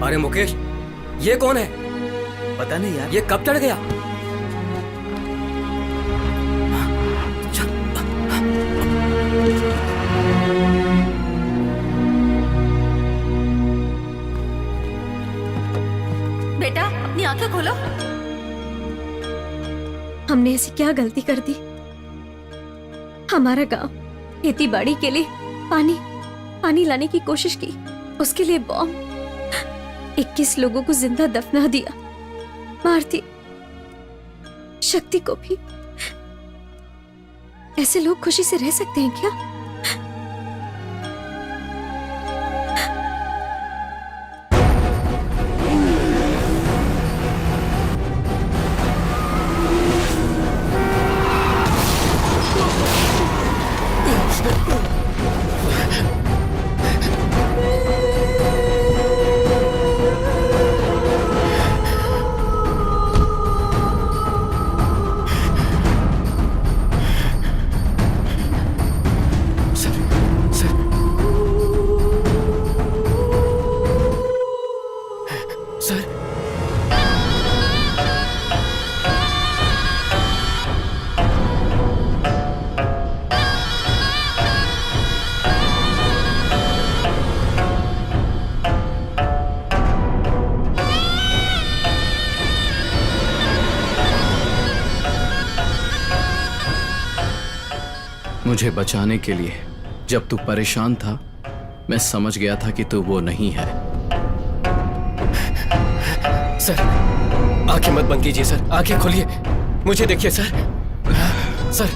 अरे मुकेश, ये कौन है? पता नहीं यार। ये कब चढ़ गया? बेटा अपनी आंखें खोलो। हमने ऐसी क्या गलती कर दी? हमारा गांव खेती बाड़ी के लिए पानी लाने की कोशिश की, उसके लिए बॉम्ब, 21 लोगों को जिंदा दफना दिया, मार दी शक्ति को भी। ऐसे लोग खुशी से रह सकते हैं क्या? मुझे बचाने के लिए जब तू परेशान था, मैं समझ गया था कि तू वो नहीं है। सर आंखें मत बंद कीजिए सर, आंखें खोलिए, मुझे देखिए सर। सर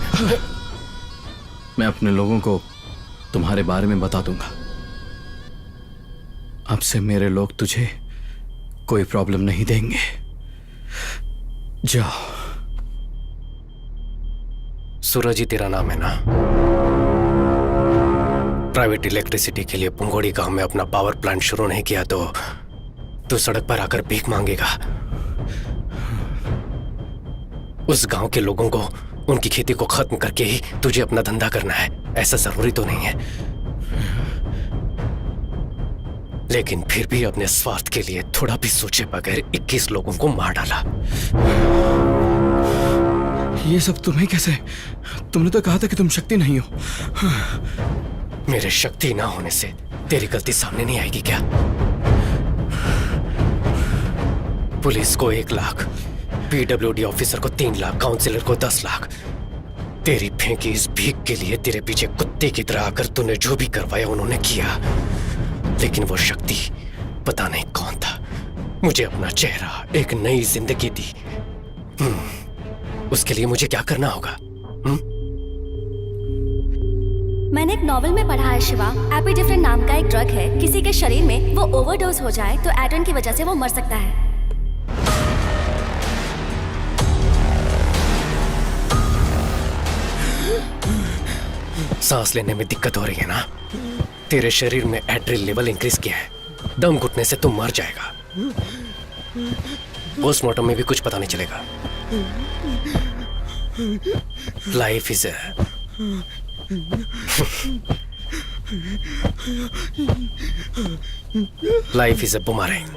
मैं अपने लोगों को तुम्हारे बारे में बता दूंगा। अब से मेरे लोग तुझे कोई प्रॉब्लम नहीं देंगे। जाओ। सूरज ही तेरा नाम है ना? प्राइवेट इलेक्ट्रिसिटी के लिए पुंगोड़ी गांव में अपना पावर प्लांट शुरू नहीं किया तो तू सड़क पर आकर भीख मांगेगा। उस गांव के लोगों को उनकी खेती को खत्म करके ही तुझे अपना धंधा करना है, ऐसा जरूरी तो नहीं है। लेकिन फिर भी अपने स्वार्थ के लिए थोड़ा भी सोचे बगैर 21 लोगों को मार डाला। ये सब तुम्हें कैसे? तुमने तो कहा था कि तुम शक्ति नहीं हो। मेरे शक्ति ना होने से तेरी गलती सामने नहीं आएगी क्या? पुलिस को 1 लाख, पीडब्ल्यूडी ऑफिसर को 3 लाख, काउंसिलर को 10 लाख। तेरी फेंकी इस भीख के लिए तेरे पीछे कुत्ते की तरह आकर तूने जो भी करवाया उन्होंने किया। लेकिन वो शक्ति पता नहीं कौन था, मुझे अपना चेहरा, एक नई जिंदगी दी। उसके लिए मुझे क्या करना होगा? मैंने एक नॉवेल में पढ़ा है शिवा, एपिडिफ्रिन नाम का एक ड्रग है, किसी के शरीर में वो ओवरडोज हो जाए तो एड्रेन की वजह से वो मर सकता है। सांस लेने में दिक्कत हो रही है ना? तेरे शरीर में एड्रिल लेवल इंक्रीज किया है, दम घुटने से तुम मर जाएगा। पोस्टमार्टम में भी कुछ पता नहीं चलेगा। Life is life is a boomerang.